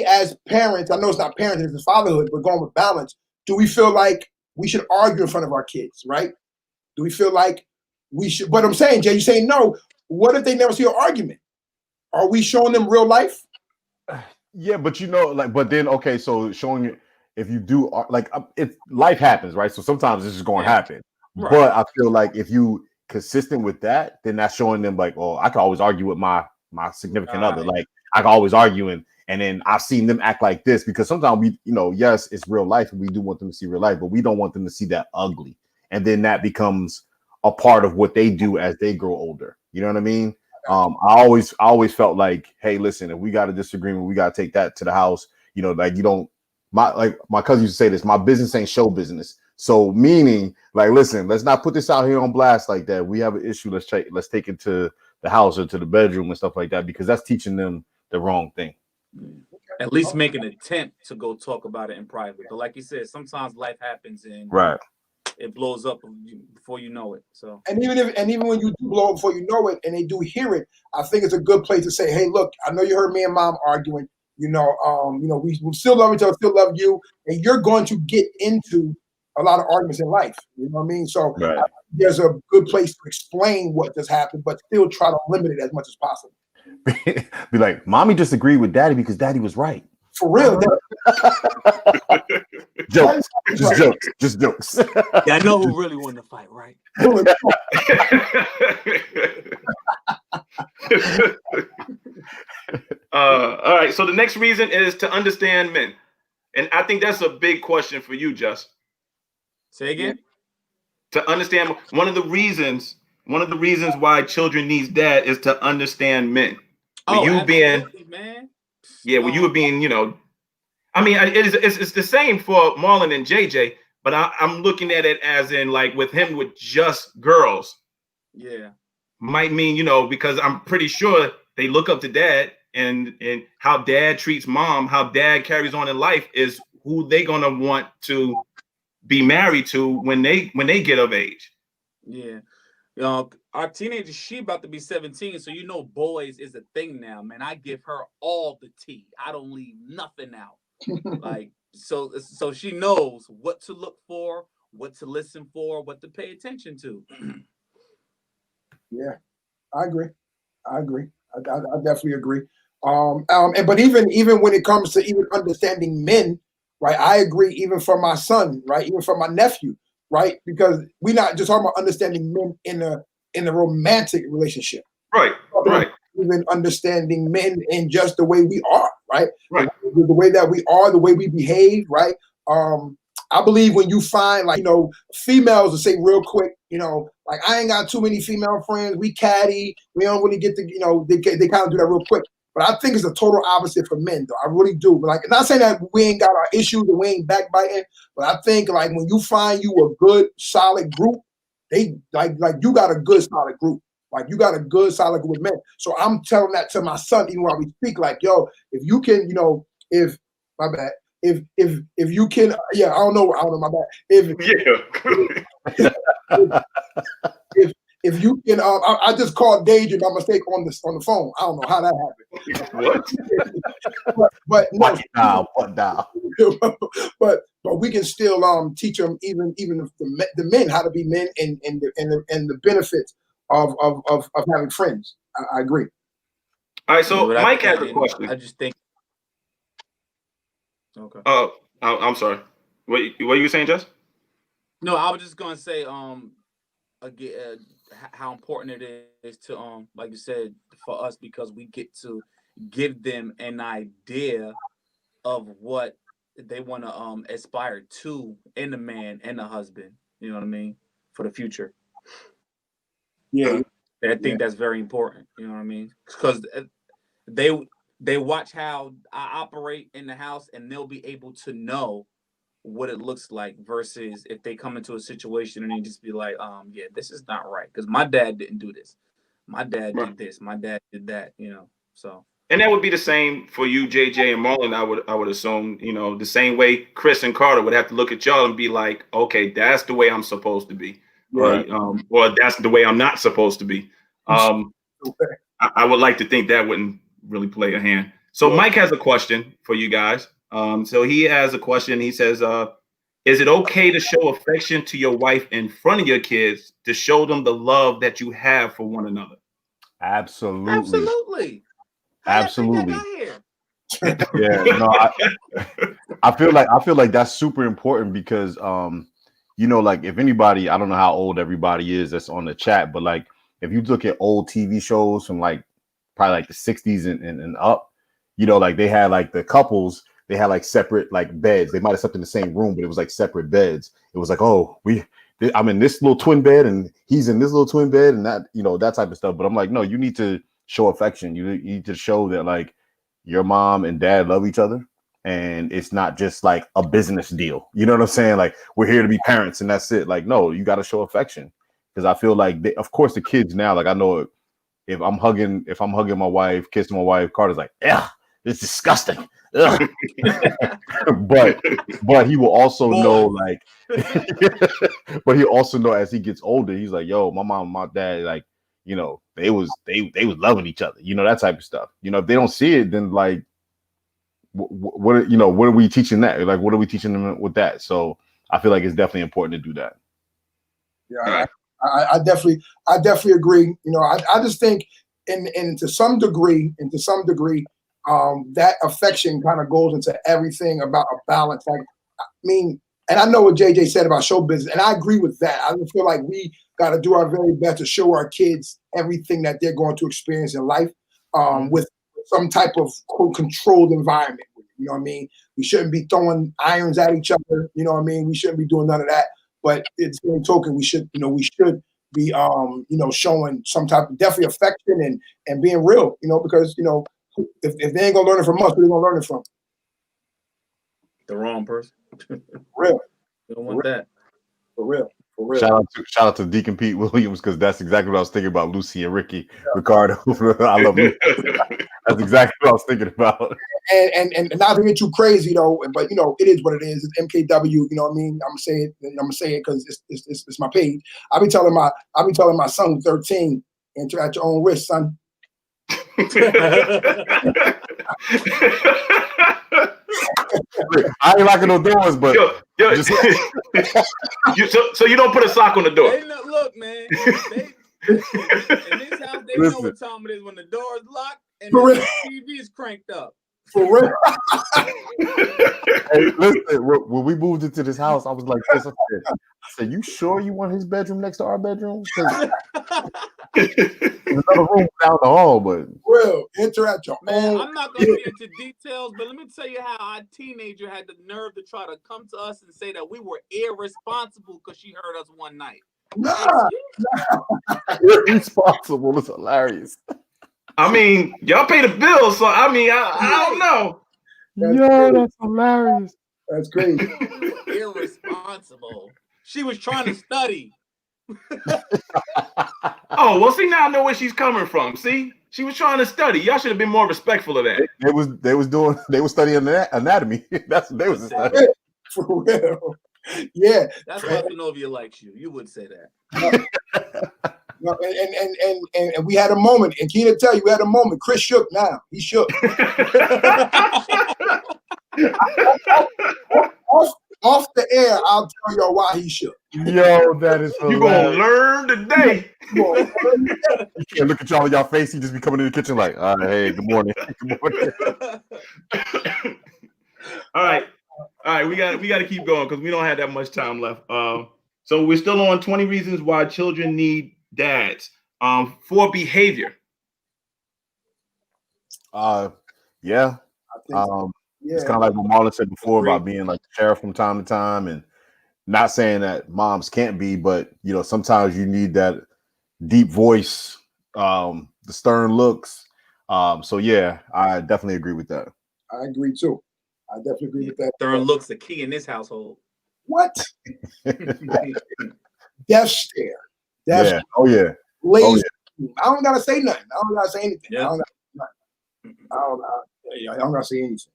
as parents, I know it's not parenting, it's fatherhood, but going with balance, do we feel like we should argue in front of our kids, right? Do we feel like we should? But I'm saying, Jay, you're saying no. What if they never see an argument? Are we showing them real life? Yeah, but but then, okay, so showing you, if you do, like, life happens, right? So sometimes it's just going to happen. Right. But I feel like if you consistent with that, then that's showing them like, oh, I can always argue with my significant other. Like, I can always argue, and then I've seen them act like this, because sometimes we, yes, it's real life and we do want them to see real life, but we don't want them to see that ugly. And then that becomes a part of what they do as they grow older. You know what I mean? I always felt like, hey, listen, if we got a disagreement, we got to take that to the house. Like, my cousin used to say this, my business ain't show business. So meaning, like, listen, let's not put this out here on blast like that. We have an issue. Let's take it to the house or to the bedroom and stuff like that, because that's teaching them the wrong thing. At least make an attempt to go talk about it in private. But like you said, sometimes life happens and it blows up before you know it. So and even when you do blow up before you know it, and they do hear it, I think it's a good place to say, hey, look, I know you heard me and mom arguing. We still love each other, still love you, and you're going to get into a lot of arguments in life. You know what I mean? So there's a good place to explain what just happened, but still try to limit it as much as possible. Be like, mommy disagreed with daddy because daddy was right. For real. Just jokes. Yeah, I know who really won the fight, right? All right. So the next reason is to understand men. And I think that's a big question for you, Just. Say again. To understand one of the reasons why children needs dad is to understand men. Oh, absolutely, man. Yeah, when you were being, I mean, it's the same for Marlon and JJ, but I'm looking at it as in like with him with just girls. Yeah. Might mean, because I'm pretty sure they look up to dad and how dad treats mom, how dad carries on in life is who they gonna want to be married to when they get of age. Yeah. Our teenager, she about to be 17, so boys is a thing now, man. I give her all the tea. I don't leave nothing out. Like so she knows what to look for, what to listen for, what to pay attention to. Yeah, I agree. I definitely agree. But even when it comes to even understanding men, right? I agree. Even for my son, right? Even for my nephew, right? Because we're not just talking about understanding men in a romantic relationship, right? Right. Even understanding men in just the way we are, right? Right. The way that we are, the way we behave, right? I believe when you find females to say real quick, like I ain't got too many female friends. We catty. We don't really get to, they kind of do that real quick. But I think it's the total opposite for men, though. I really do. But not saying that we ain't got our issues and we ain't backbiting, but I think like when you find you a good, solid group, they like you got a good, solid group. Like you got a good, solid group of men. So I'm telling that to my son, even while we speak, like, yo, if you can, if my bad. If you can, I don't know, my bad. If you can, I just called Deja by mistake on the phone. I don't know how that happened. but no, but we can still teach them even the men how to be men and the benefits of having friends. I agree. All right, so Mike has a question. I just think. Okay. Oh, I'm sorry. What you saying, Jess? No, I was just gonna say, again, how important it is to, like you said, for us, because we get to give them an idea of what they want to aspire to in a man and a husband. You know what I mean? For the future. Yeah. I think that's very important. You know what I mean? Because they watch how I operate in the house, and they'll be able to know what it looks like versus if they come into a situation and they just be like, yeah, this is not right. Because my dad didn't do this. My dad did this. My dad did that, so. And that would be the same for you, JJ and Marlon, I would assume, the same way Chris and Carter would have to look at y'all and be like, okay, that's the way I'm supposed to be. Right. Or that's the way I'm not supposed to be. I would like to think that wouldn't really play a hand. So Mike has a question for you guys. So he has a question. He says, is it okay to show affection to your wife in front of your kids to show them the love that you have for one another? Absolutely. Yeah, no, I feel like that's super important because like if anybody, I don't know how old everybody is that's on the chat, but like if you look at old TV shows from like probably like the 60s and up, like they had like the couples, they had like separate like beds. They might have slept in the same room, but it was like separate beds. It was like, oh, I'm in this little twin bed and he's in this little twin bed and that, that type of stuff. But I'm like, no, you need to show affection. You need to show that like your mom and dad love each other. And it's not just like a business deal. You know what I'm saying? Like we're here to be parents and that's it. Like, no, you got to show affection. Because I feel like, of course, the kids now, like I know if I'm hugging my wife, kissing my wife, Carter's like, yeah, it's disgusting. but he will also know like, but he also know as he gets older, he's like, yo, my mom, my dad, like, they was loving each other, that type of stuff. If they don't see it, then like, what are we teaching that? Like, what are we teaching them with that? So I feel like it's definitely important to do that. Yeah, I definitely agree. I just think, and to some degree, that affection kind of goes into everything about a balance. Like, I mean, and I know what JJ said about show business, and I agree with that. I just feel like we got to do our very best to show our kids everything that they're going to experience in life with some type of controlled environment. You know what I mean? We shouldn't be throwing irons at each other. You know what I mean? We shouldn't be doing none of that. But it's in token, we should be showing some type of definitely affection and being real, because if they ain't gonna learn it from us, who they gonna learn it from? The wrong person. Real. You don't want that. For real. For real. Shout out to Deacon Pete Williams, because that's exactly what I was thinking about. Lucy and Ricky Ricardo. I love Lucy. That's exactly what I was thinking about. And not to get too crazy though, but it is what it is. It's MKW. You know what I mean? I'm gonna say it because it's my page. I be telling my son 13, enter at your own risk, son. I ain't locking no doors, but so you don't put a sock on the door. Look, man. In this house, they know what time it is when the door is locked and the TV is cranked up. For real. Hey, listen, when we moved into this house, I was like this. I said, "You sure you want his bedroom next to our bedroom? There's another room down the hall, but real enter at your own." I'm not gonna get into details, but let me tell you how our teenager had the nerve to try to come to us and say that we were irresponsible because she heard us one night. Nah. Irresponsible is hilarious. I mean, y'all pay the bills, so I mean, I don't know. That's hilarious. That's crazy. Irresponsible. She was trying to study. Oh, well, see, now I know where she's coming from. See, she was trying to study. Y'all should have been more respectful of that. They was studying anatomy. That's what they was studying. For real. Yeah. That's why Zenovia likes you. You would say that. And we had a moment, and Keena tell you we had a moment. Chris shook now. He shook. off the air, I'll tell y'all why he shook. Yo, that is hilarious. You gonna learn today. You can't look at y'all in y'all face. He just be coming in the kitchen like, hey, good morning. Good morning. All right. We got to keep going because we don't have that much time left. So we're still on 20 reasons why children need dads. For behavior. Yeah. It's kind of like what Marlon said before about being like the sheriff from time to time, and not saying that moms can't be, but sometimes you need that deep voice, the stern looks. So yeah, I definitely agree with that. I agree too. I definitely agree with that. Stern looks the key in this household. What? Death stare. Yeah. Oh yeah. Lazy. I don't gotta say nothing. I don't gotta say anything. Yeah. I don't gotta say anything.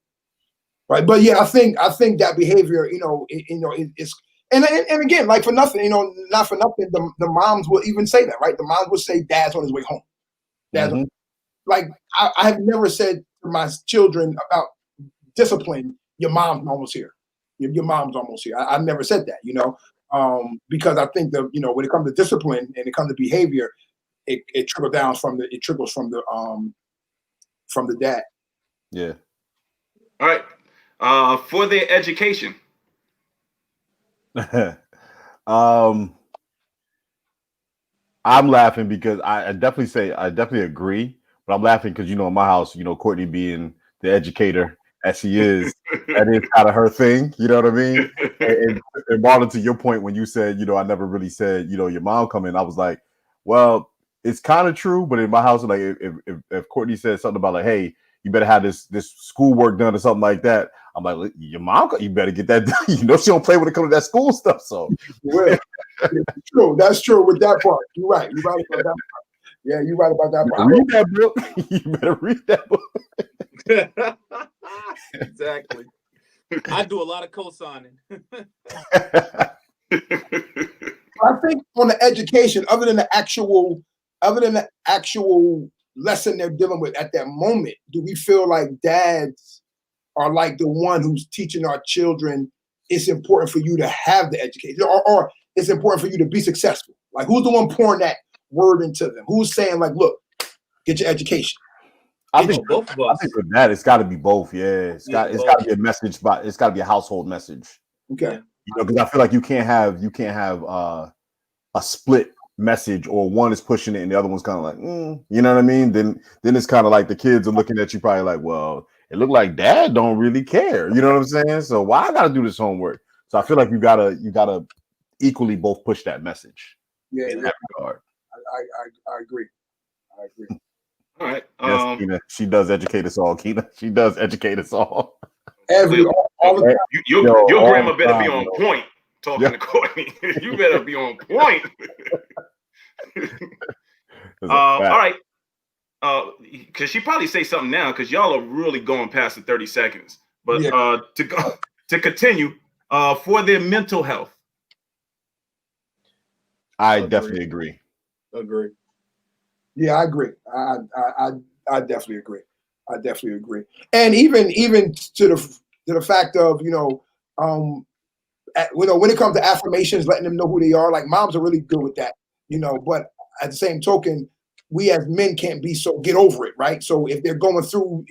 Right, but yeah, I think that behavior, it's and again, like for nothing, not for nothing, the moms will even say that, right? The moms will say, "Dad's on his way home." Like I have never said to my children about discipline, "Your mom's almost here." Your mom's almost here. I've never said that, because I think that when it comes to discipline and it comes to behavior, it trickles from the dad. Yeah. All right. For their education. I'm laughing because I definitely agree, but I'm laughing because in my house, Courtney being the educator as she is, that is kind of her thing. You know what I mean? And Marlon, to your point, when you said, I never really said, your mom come in, I was like, well, it's kind of true, but in my house, like if Courtney said something about like, hey, you better have this schoolwork done or something like that, I'm like, your mom, you better get that done. She don't play when it comes to that school stuff. So well, true. That's true with that part. You're right. You're right about that part. Yeah, you're right about that part. Read that book. You better read that book. Exactly. I do a lot of co-signing. I think on the education, other than the actual lesson they're dealing with at that moment, do we feel like dads are like the one who's teaching our children it's important for you to have the education, or it's important for you to be successful? Like, who's the one pouring that word into them? Who's saying like, look, get your education? I think both of us. I think with that, it's got to be both. Yeah, it's got to be a message, but it's got to be a household message. Okay, because I feel like you can't have a split message, or one is pushing it and the other one's kind of like, you know what I mean? Then it's kind of like the kids are looking at you probably like, well, it looked like dad don't really care. You know what I'm saying? So why I gotta do this homework? So I feel like you gotta equally both push that message. Yeah, In that regard. I agree. I agree. All right. Yes, Keena, she does educate us all. Keena, she does educate us all. All the Your grandma better be on yo. point talking to Courtney. You better be on point. All right. Because she probably say something now because y'all are really going past the 30 seconds. But to continue, for their mental health. I definitely agree. Agree. Yeah, I agree. I definitely agree. I definitely agree. And even to the fact of when it comes to affirmations, letting them know who they are, like moms are really good with that, But at the same token, we as men can't be so get over it, right? So if they're going through,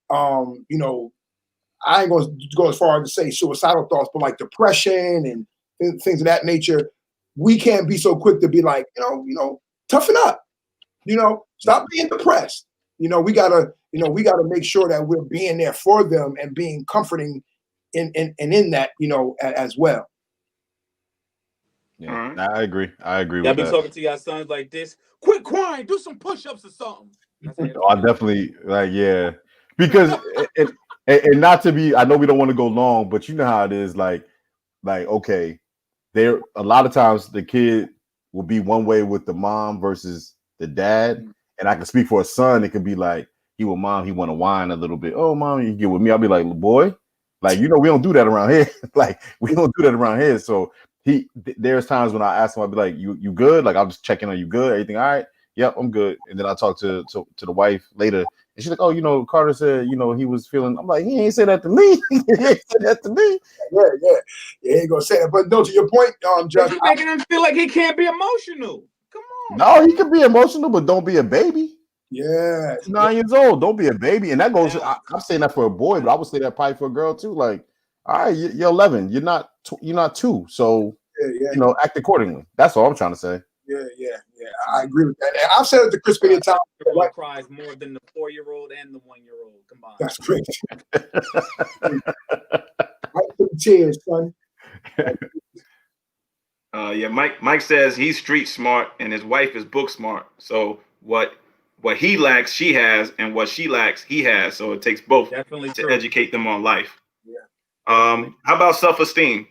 I ain't going to go as far as to say suicidal thoughts, but like depression and things of that nature, we can't be so quick to be like, toughen up, stop being depressed. We gotta make sure that we're being there for them and being comforting in that, as well. Yeah, I agree. I agree Y'all with be that. talking to your sons like this. Quit crying. Do some push-ups or something. I definitely because and not to be. I know we don't want to go long, but you know how it is. Like okay, there a lot of times the kid will be one way with the mom versus the dad, and I can speak for a son. It could be like he want to whine a little bit. Oh, mom, you get with me. I'll be like, boy, like we don't do that around here. Like we don't do that around here. So there's times when I ask him, I'll be like, you good? Like I'll just check in on you good. Everything all right? Yep, I'm good. And then I talk to the wife later, and she's like, oh, Carter said, he was feeling. I'm like, he ain't say that to me. He ain't say that to me. Yeah. He ain't gonna say that. But no, to your point, Just making him feel like he can't be emotional. Come on. No, he can be emotional, but don't be a baby. Yeah. He's 9 years old. Don't be a baby. And that goes. I'm saying that for a boy, but I would say that probably for a girl too. Like, all right, you're 11. You're not 2. So act accordingly. That's all I'm trying to say. Yeah. I agree with that. And I've said it to Chris many times. Right? Cries more than the 4-year-old and the 1-year-old combined. That's crazy. Right to the tears, son. Mike says he's street smart and his wife is book smart. So what he lacks, she has, and what she lacks, he has. So it takes both to educate them on life. Yeah. How about self-esteem?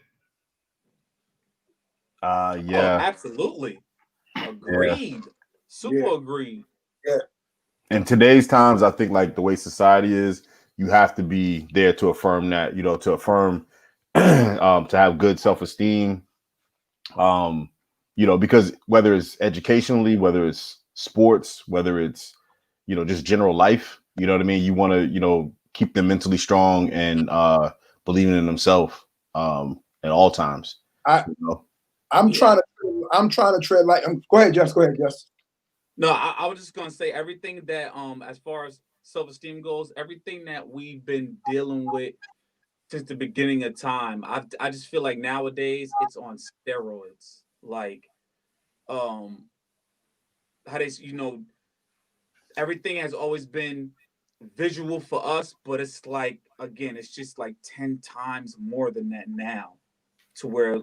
Yeah. Oh, absolutely. Agreed. Yeah. Super agreed. Yeah. In today's times, I think like the way society is, you have to be there to affirm that, to affirm to have good self-esteem. Because whether it's educationally, whether it's sports, whether it's, just general life, you know what I mean? You want to, keep them mentally strong and believing in themselves at all times. I'm trying to tread like. Go ahead, Jess. No, I was just gonna say everything that as far as self-esteem goes, everything that we've been dealing with since the beginning of time. I just feel like nowadays it's on steroids. Like, how they, everything has always been visual for us, but it's like, again, it's just like 10 times more than that now, to where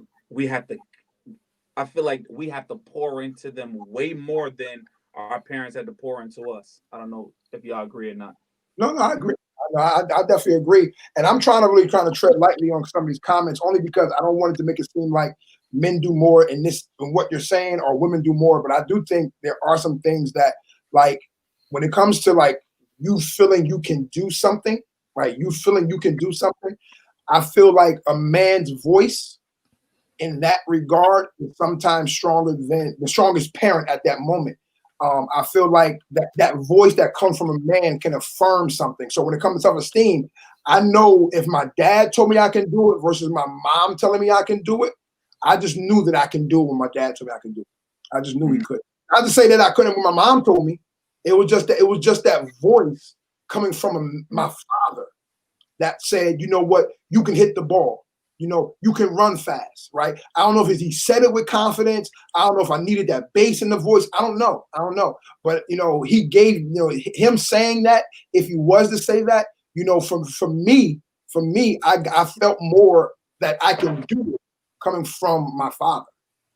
I feel like we have to pour into them way more than our parents had to pour into us. I don't know if y'all agree or not. No, I agree. I definitely agree. And I'm trying to tread lightly on some of these comments, only because I don't want it to make it seem like men do more in what you're saying, or women do more. But I do think there are some things that, like, when it comes to like you feeling you can do something, right? You feeling you can do something. I feel like a man's voice in that regard is sometimes stronger than the strongest parent at that moment. I feel like that voice that comes from a man can affirm something. So when it comes to self-esteem, I know if my dad told me I can do it versus my mom telling me I can do it, I just knew that I can do it when my dad told me I can do it. I just knew he could. Not to say that I couldn't when my mom told me. It was just that voice coming from my father that said, you know what, you can hit the ball. You can run fast, right? I don't know if he said it with confidence. I don't know if I needed that bass in the voice. I don't know. But, he gave, him saying that, if he was to say that, you know, for me, I felt more that I can do it coming from my father.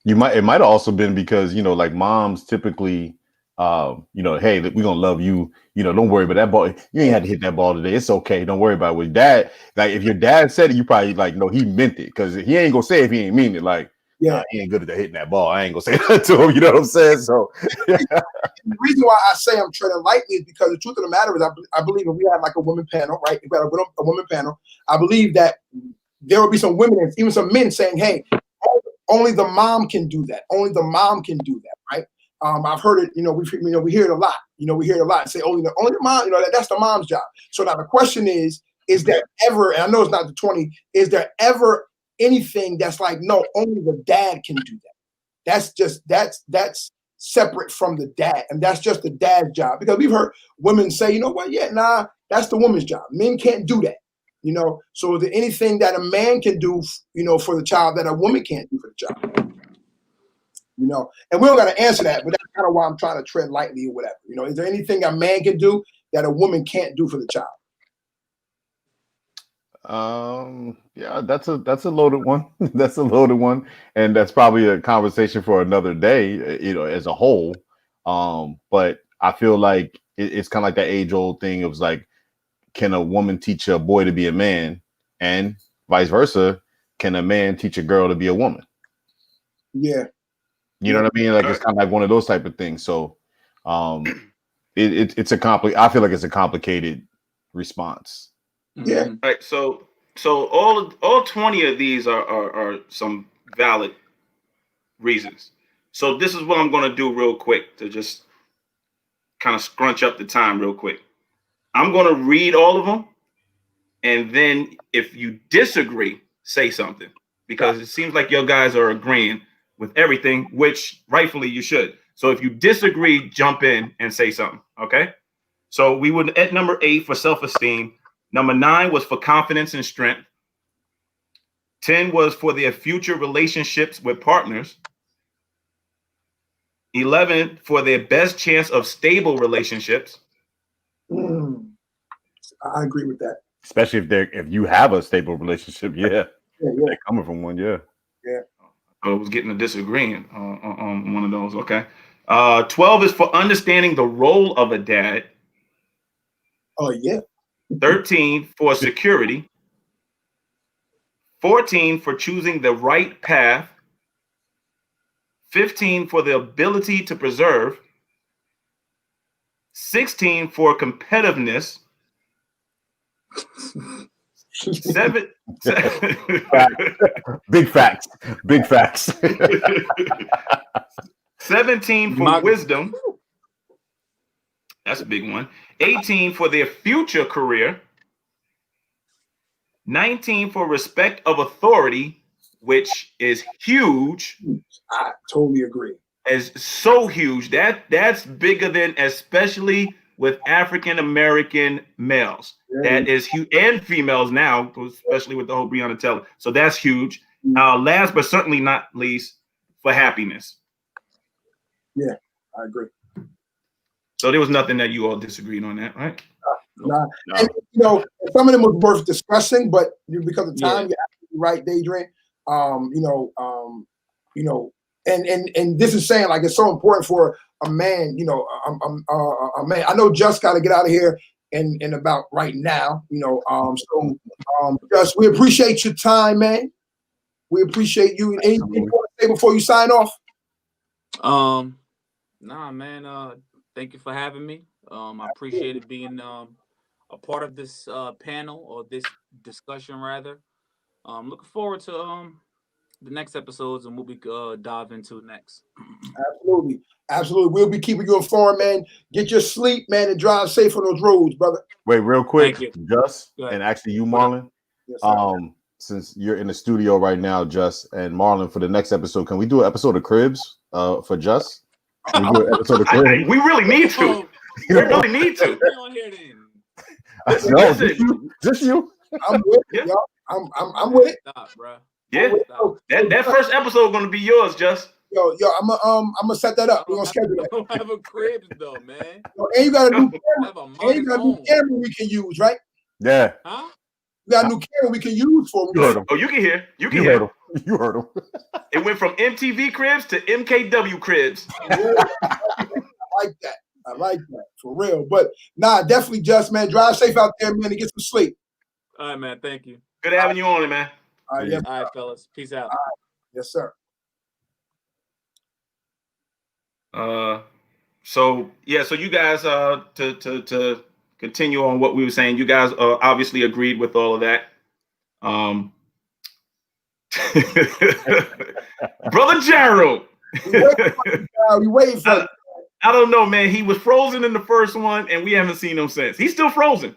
It might have also been because, you know, like moms typically, you know, hey, we're gonna love you. You know, don't worry about that ball. You ain't had to hit that ball today. It's okay. Don't worry about it. With dad, like if your dad said it, you probably like, no, he meant it, because he ain't gonna say it if he ain't mean it. Like, nah, he ain't good at hitting that ball. I ain't gonna say that to him. You know what I'm saying? So the reason why I say I'm treading lightly is because the truth of the matter is I believe if we had like a women panel, right? If we had a women panel, I believe that there will be some women and even some men saying, hey, only the mom can do that. Only the mom can do that, right? I've heard it, you know, we hear it a lot. You know, we hear it a lot. Say only the mom, you know, that's the mom's job. So now the question is there ever, and I know it's not the 20, is there ever anything that's like, no, only the dad can do that? That's separate from the dad, and that's just the dad's job. Because we've heard women say, you know what, that's the woman's job. Men can't do that. You know, so is there anything that a man can do, you know, for the child that a woman can't do for the child? You know, and we don't got to answer that, but that's kind of why I'm trying to tread lightly or whatever. You know, is there anything a man can do that a woman can't do for the child? Yeah, that's a loaded one. That's a loaded one, and that's probably a conversation for another day, you know, as a whole. But I feel like it's kind of like that age-old thing. It was like, can a woman teach a boy to be a man, and vice versa? Can a man teach a girl to be a woman? Yeah, you know what I mean. Like, it's kind of like one of those type of things. So, it's I feel like it's a complicated response. Yeah. All right. So all 20 of these are some valid reasons. So this is what I'm going to do real quick to just kind of scrunch up the time real quick. I'm going to read all of them, and then if you disagree, say something, because it seems like your guys are agreeing with everything, which rightfully you should. So if you disagree, jump in and say something. Okay. So we would at number 8 for self-esteem. Number 9 was for confidence and strength. 10 was for their future relationships with partners. 11 for their best chance of stable relationships. I agree with that. Especially if you have a stable relationship, yeah. They're coming from one, yeah. I was getting a disagreeing on one of those. Okay. 12 is for understanding the role of a dad. Oh yeah. 13 for security. 14 for choosing the right path. 15 for the ability to preserve. 16 for competitiveness. 7 Big facts. 17 for wisdom. That's a big one. 18 for their future career. 19 for respect of authority, which is huge. I totally agree. Is so huge. That's bigger than, especially with African American males. That is huge, and females now, especially with the whole Breonna Taylor. So that's huge. Last but certainly not least, for happiness. Yeah, I agree. So there was nothing that you all disagreed on that, right? No. And, you know, some of them was worth discussing, but because of time, you're absolutely right, Daedrian. And this is saying, like, it's so important for a man, you know, a man. I know Just got to get out of here in about right now, you know. Just, we appreciate your time, man. We appreciate you. Anything you want to say before you sign off? Nah, man. Thank you for having me. I appreciated being a part of this panel, or this discussion rather. Looking forward to the next episodes and what we dive into next. Absolutely. We'll be keeping you informed, man. Get your sleep, man, and drive safe on those roads, brother. Wait, real quick, Just, and actually you, Marlon. Yes, since you're in the studio right now, Just, and Marlon, for the next episode, can we do an episode of Cribs for Just? Can we do an episode of Cribs? We really need to. We really need to. No, just you. I'm with it, y'all. I'm with it. Stop, bro. Yeah, that first episode is gonna be yours, Just. Yo, I'm gonna set that up. We're gonna schedule that. I don't have a crib though, man. And you got a new camera. And you got a new camera we can use, right? Yeah. Huh? We got a new camera we can use for him. You heard him. Oh, you can hear. You can You hear. heard him. You heard him. It went from MTV cribs to MKW cribs. Yeah, I like that. I like that for real. But nah, definitely just man, drive safe out there, man, and get some sleep. All right, man. Thank you. Good having you on it, man. All right, yes, All right, fellas. Peace out. yes, sir. So you guys to continue on what we were saying, you guys obviously agreed with all of that. Brother Gerald. We waiting for it. I don't know, man. He was frozen in the first one, and we haven't seen him since. He's still frozen.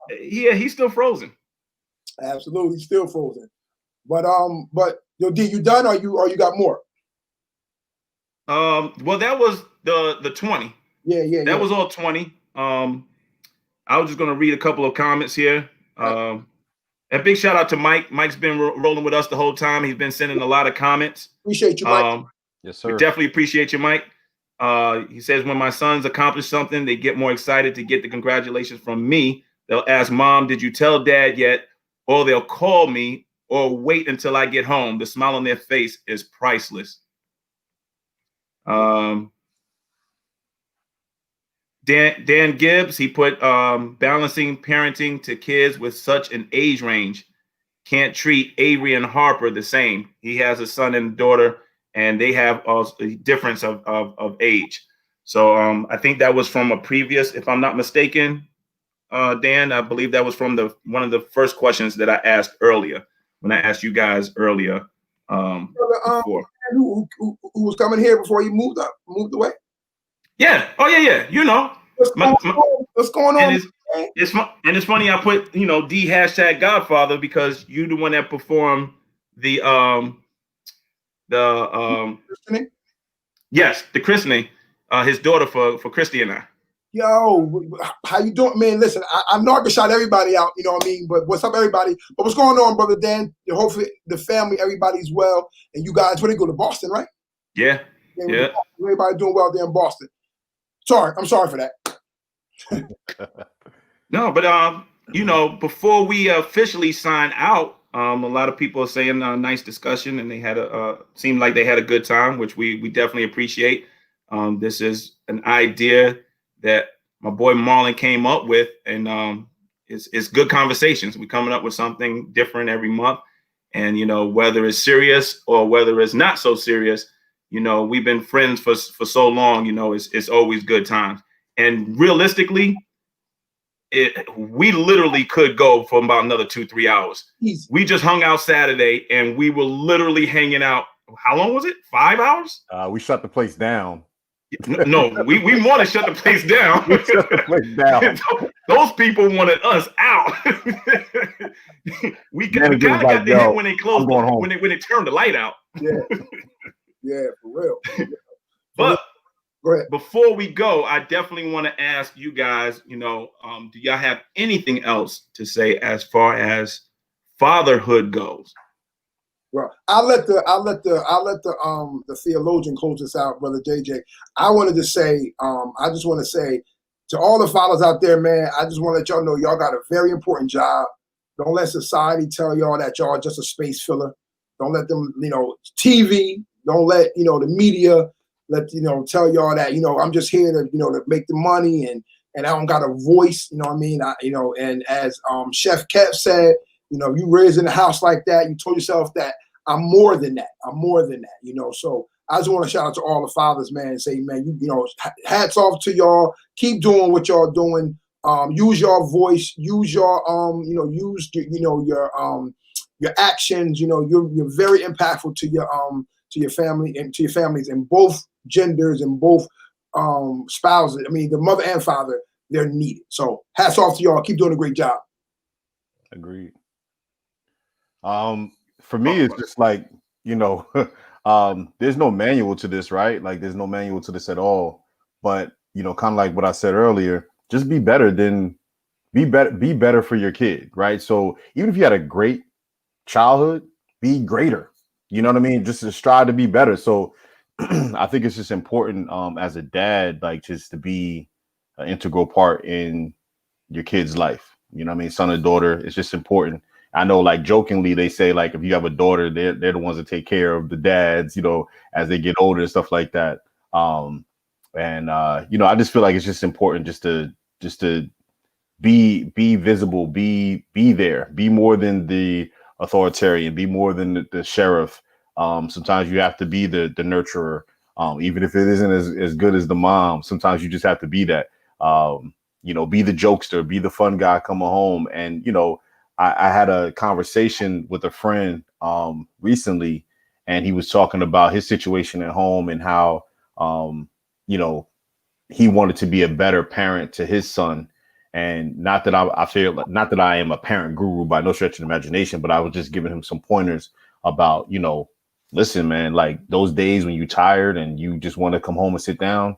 He's still frozen. Absolutely, still frozen. But yo, D, you done or you got more? Well, that was the 20. Yeah. That was all 20. I was just gonna read a couple of comments here. A big shout out to Mike. Mike's been rolling with us the whole time. He's been sending a lot of comments. Appreciate you, Mike. Yes, sir. We definitely appreciate you, Mike. He says when my sons accomplish something, they get more excited to get the congratulations from me. They'll ask, Mom, did you tell Dad yet? Or they'll call me or wait until I get home. The smile on their face is priceless. Dan Gibbs, he put balancing parenting to kids with such an age range. Can't treat Avery and Harper the same. He has a son and daughter, and they have a difference of age. So I think that was from a previous, if I'm not mistaken, Dan, I believe that was from one of the first questions that I asked earlier, when I asked you guys earlier. Before. Who was coming here before you moved away? Yeah. Oh, yeah. You know. What's going on? It's funny I put, D hashtag Godfather because you the one that performed the Christening? Yes, the christening, his daughter for Christy and I. Yo, how you doing, man? Listen, I'm not gonna shout everybody out, you know what I mean? But what's up, everybody? But what's going on, brother Dan? Hopefully the family, everybody's well, and you guys, where they go to Boston, right? Yeah. Everybody doing well there in Boston. I'm sorry for that. No, but before we officially sign out, a lot of people are saying nice discussion, and they had seemed like they had a good time, which we definitely appreciate. This is an idea that my boy Marlon came up with, and it's good conversations. We're coming up with something different every month, and whether it's serious or whether it's not so serious, we've been friends for so long. It's always good times. And realistically, we literally could go for about another 2-3 hours. Easy. We just hung out Saturday, and we were literally hanging out. How long was it? 5 hours? We shut the place down. No, we want to shut the place down. We shut the place down. Those people wanted us out. we kind of got the hit when they closed, when they turned the light out. Yeah, for real. But before we go, I definitely want to ask you guys, do y'all have anything else to say as far as fatherhood goes? Well, I'll let the theologian close this out, brother JJ. I wanted to say, I just want to say to all the fathers out there, man, I just want to let y'all know y'all got a very important job. Don't let society tell y'all that y'all are just a space filler. Don't let them, TV. Don't let the media tell y'all that I'm just here to to make the money and I don't got a voice. You know what I mean? And as Chef Kev said, you raised in a house like that. You told yourself that I'm more than that. I'm more than that. So I just want to shout out to all the fathers, man, and say, man, hats off to y'all. Keep doing what y'all doing. Use your voice. Use your use your actions. You're very impactful to your family and to your families in both genders and both spouses. I mean, the mother and father, they're needed. So hats off to y'all. Keep doing a great job. Agreed. For me, it's just like, there's no manual to this, right? Like there's no manual to this at all. But, kind of like what I said earlier, just be better for your kid, right? So even if you had a great childhood, be greater. You know what I mean? Just to strive to be better. So I think it's just important as a dad, like just to be an integral part in your kid's life. You know what I mean? Son or daughter, it's just important. I know, like, jokingly, they say, like, if you have a daughter, they're the ones that take care of the dads, you know, as they get older and stuff like that. You know, I just feel like it's just important just to be visible, be there, be more than the authoritarian, be more than the sheriff. Sometimes you have to be the nurturer, even if it isn't as good as the mom. Sometimes you just have to be that. You know, be the jokester, be the fun guy coming home. And you know, I had a conversation with a friend recently, and he was talking about his situation at home and how you know, he wanted to be a better parent to his son. And not that I feel like, not that I am a parent guru by no stretch of the imagination, but I was just giving him some pointers about, you know, listen, man, like those days when you're tired and you just want to come home and sit down,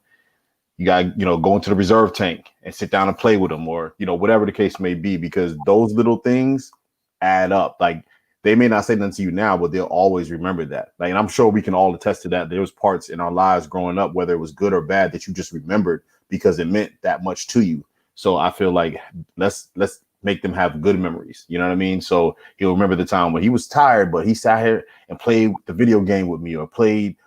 you got, you know, go into the reserve tank and sit down and play with them, or, you know, whatever the case may be, because those little things add up. Like, they may not say nothing to you now, but they'll always remember that. Like, and I'm sure we can all attest to that. There was parts in our lives growing up, whether it was good or bad, that you just remembered because it meant that much to you. So I feel like let's make them have good memories. You know what I mean? So he'll remember the time when he was tired, but he sat here and played the video game with me, or played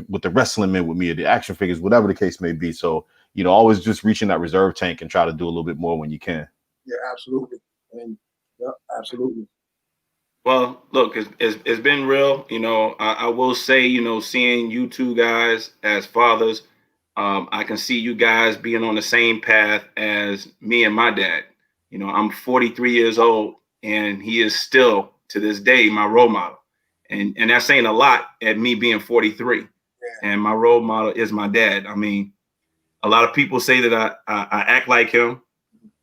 with the wrestling men with me, or the action figures, whatever the case may be. So, you know, always just reach in that reserve tank and try to do a little bit more when you can. Yeah, absolutely. And yeah, absolutely. Well, look, it's been real. You know, I will say, you know, seeing you two guys as fathers, I can see you guys being on the same path as me and my dad. You know, I'm 43 years old, and he is still to this day my role model, and that's saying a lot at me being 43. Yeah. And my role model is my dad. I mean, a lot of people say that I act like him.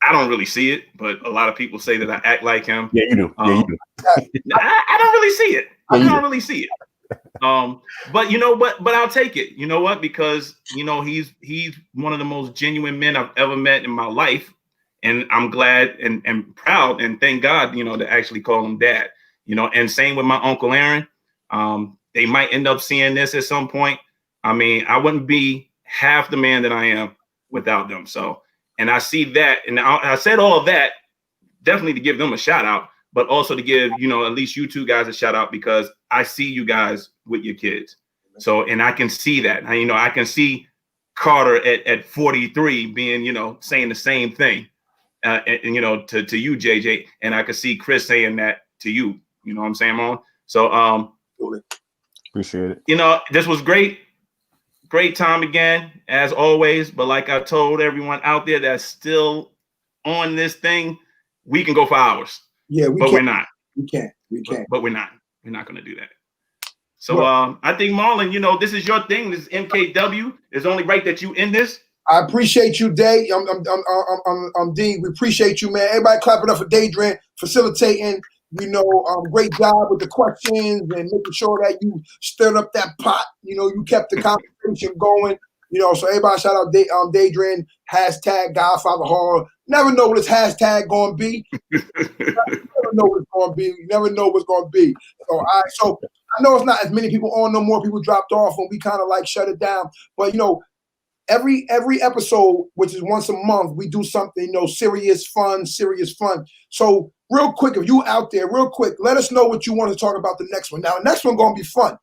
I don't really see it, but a lot of people say that I act like him. Yeah, you do. Yeah, you do. I don't really see it. Yeah, I don't really see it. But you know, but I'll take it. You know what? Because you know, he's one of the most genuine men I've ever met in my life, and I'm glad and proud, and thank God, you know, to actually call him dad. You know, and same with my Uncle Aaron. They might end up seeing this at some point. I mean, I wouldn't be half the man that I am without them. So, and I see that, and I said all of that definitely to give them a shout out, but also to give, you know, at least you two guys a shout out, because I see you guys with your kids. So, and I can see that, you know, I can see Carter at 43 being, you know, saying the same thing, and you know, to you, JJ, and I can see Chris saying that to you. You know what I'm saying, Mon? So, appreciate it. You know, this was great. Great time again, as always. But like I told everyone out there that's still on this thing, we can go for hours. Yeah, but we're not. We can't. But we're not. We're not going to do that. So I think, Marlon, you know, this is your thing. This is MKW. It's only right that you end this. I appreciate you, Day. I'm D. We appreciate you, man. Everybody clapping up for Daydream, facilitating. You know, great job with the questions and making sure that you stirred up that pot. You know, you kept the conversation going. You know, so everybody shout out Daydream, hashtag Godfather Horror. Never know what this hashtag going to be. Never know what it's going to be. You never know what's going to be. So, all right, so I know it's not as many people on, no more people dropped off, and we kind of like shut it down. But, you know, every episode, which is once a month, we do something, you know, serious fun. So real quick, if you out there, real quick, let us know what you want to talk about the next one. Now, the next one going to be fun.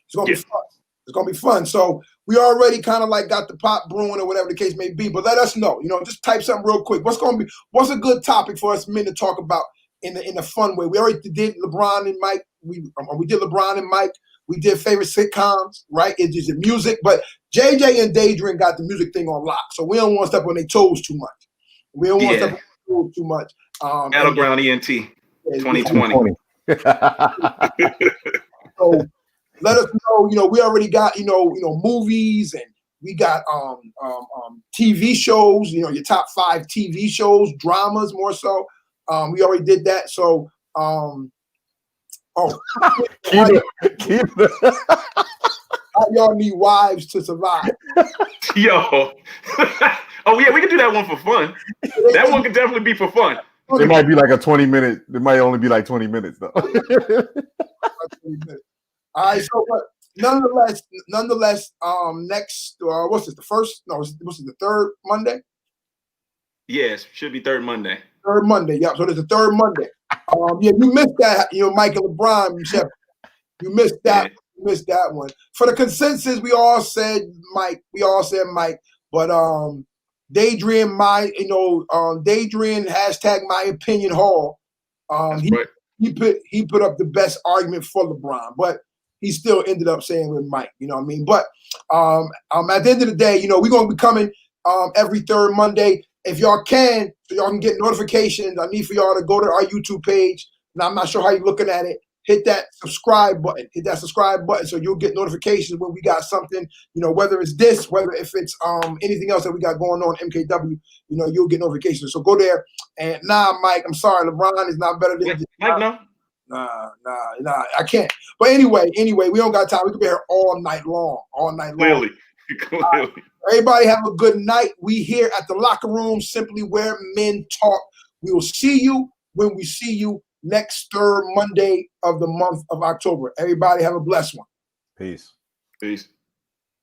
It's going to be fun. It's going to be fun. So we already kind of like got the pot brewing or whatever the case may be, but let us know, you know, just type something real quick. What's a good topic for us men to talk about in a fun way? We already did LeBron and Mike. We did LeBron and Mike. We did favorite sitcoms, right? It's just the music, but JJ and Daydream got the music thing on lock, so we don't want to step on their toes too much. We don't want to step on their toes too much. Battleground ENT 2020. So let us know. You know, we already got you know movies, and we got TV shows. You know, your top 5 TV shows, dramas more so. We already did that. So how y'all need wives to survive? Yo. Oh yeah, we can do that one for fun. That one could definitely be for fun. It might be like a 20-minute. It might only be like 20 minutes though. 20 minutes. All right, so but nonetheless, next what's this? The first? No, what's this? The third Monday? Yes, should be third Monday. Third Monday, yeah. So there's a third Monday. Yeah, you missed that. You know, Mike and LeBron, you missed that. Yeah. You missed that one. For the consensus, we all said Mike. But Daydream, Daydream hashtag my opinion Hall. That's right. He put up the best argument for LeBron, but he still ended up saying with Mike. You know what I mean? But at the end of the day, you know, we're gonna be coming every third Monday. If y'all can, so y'all can get notifications, I need for y'all to go to our YouTube page. And I'm not sure how you're looking at it. Hit that subscribe button. Hit that subscribe button so you'll get notifications when we got something, you know, whether it's this, whether if it's anything else that we got going on MKW, you know, you'll get notifications. So go there. And Mike, I'm sorry, LeBron is not better than Mike, no. Nah, I can't. But anyway, we don't got time. We could be here all night long. Clearly. Everybody have a good night. We here at the Locker Room, simply where men talk. We will see you when we see you next third Monday of the month of October. Everybody have a blessed one. Peace. Peace.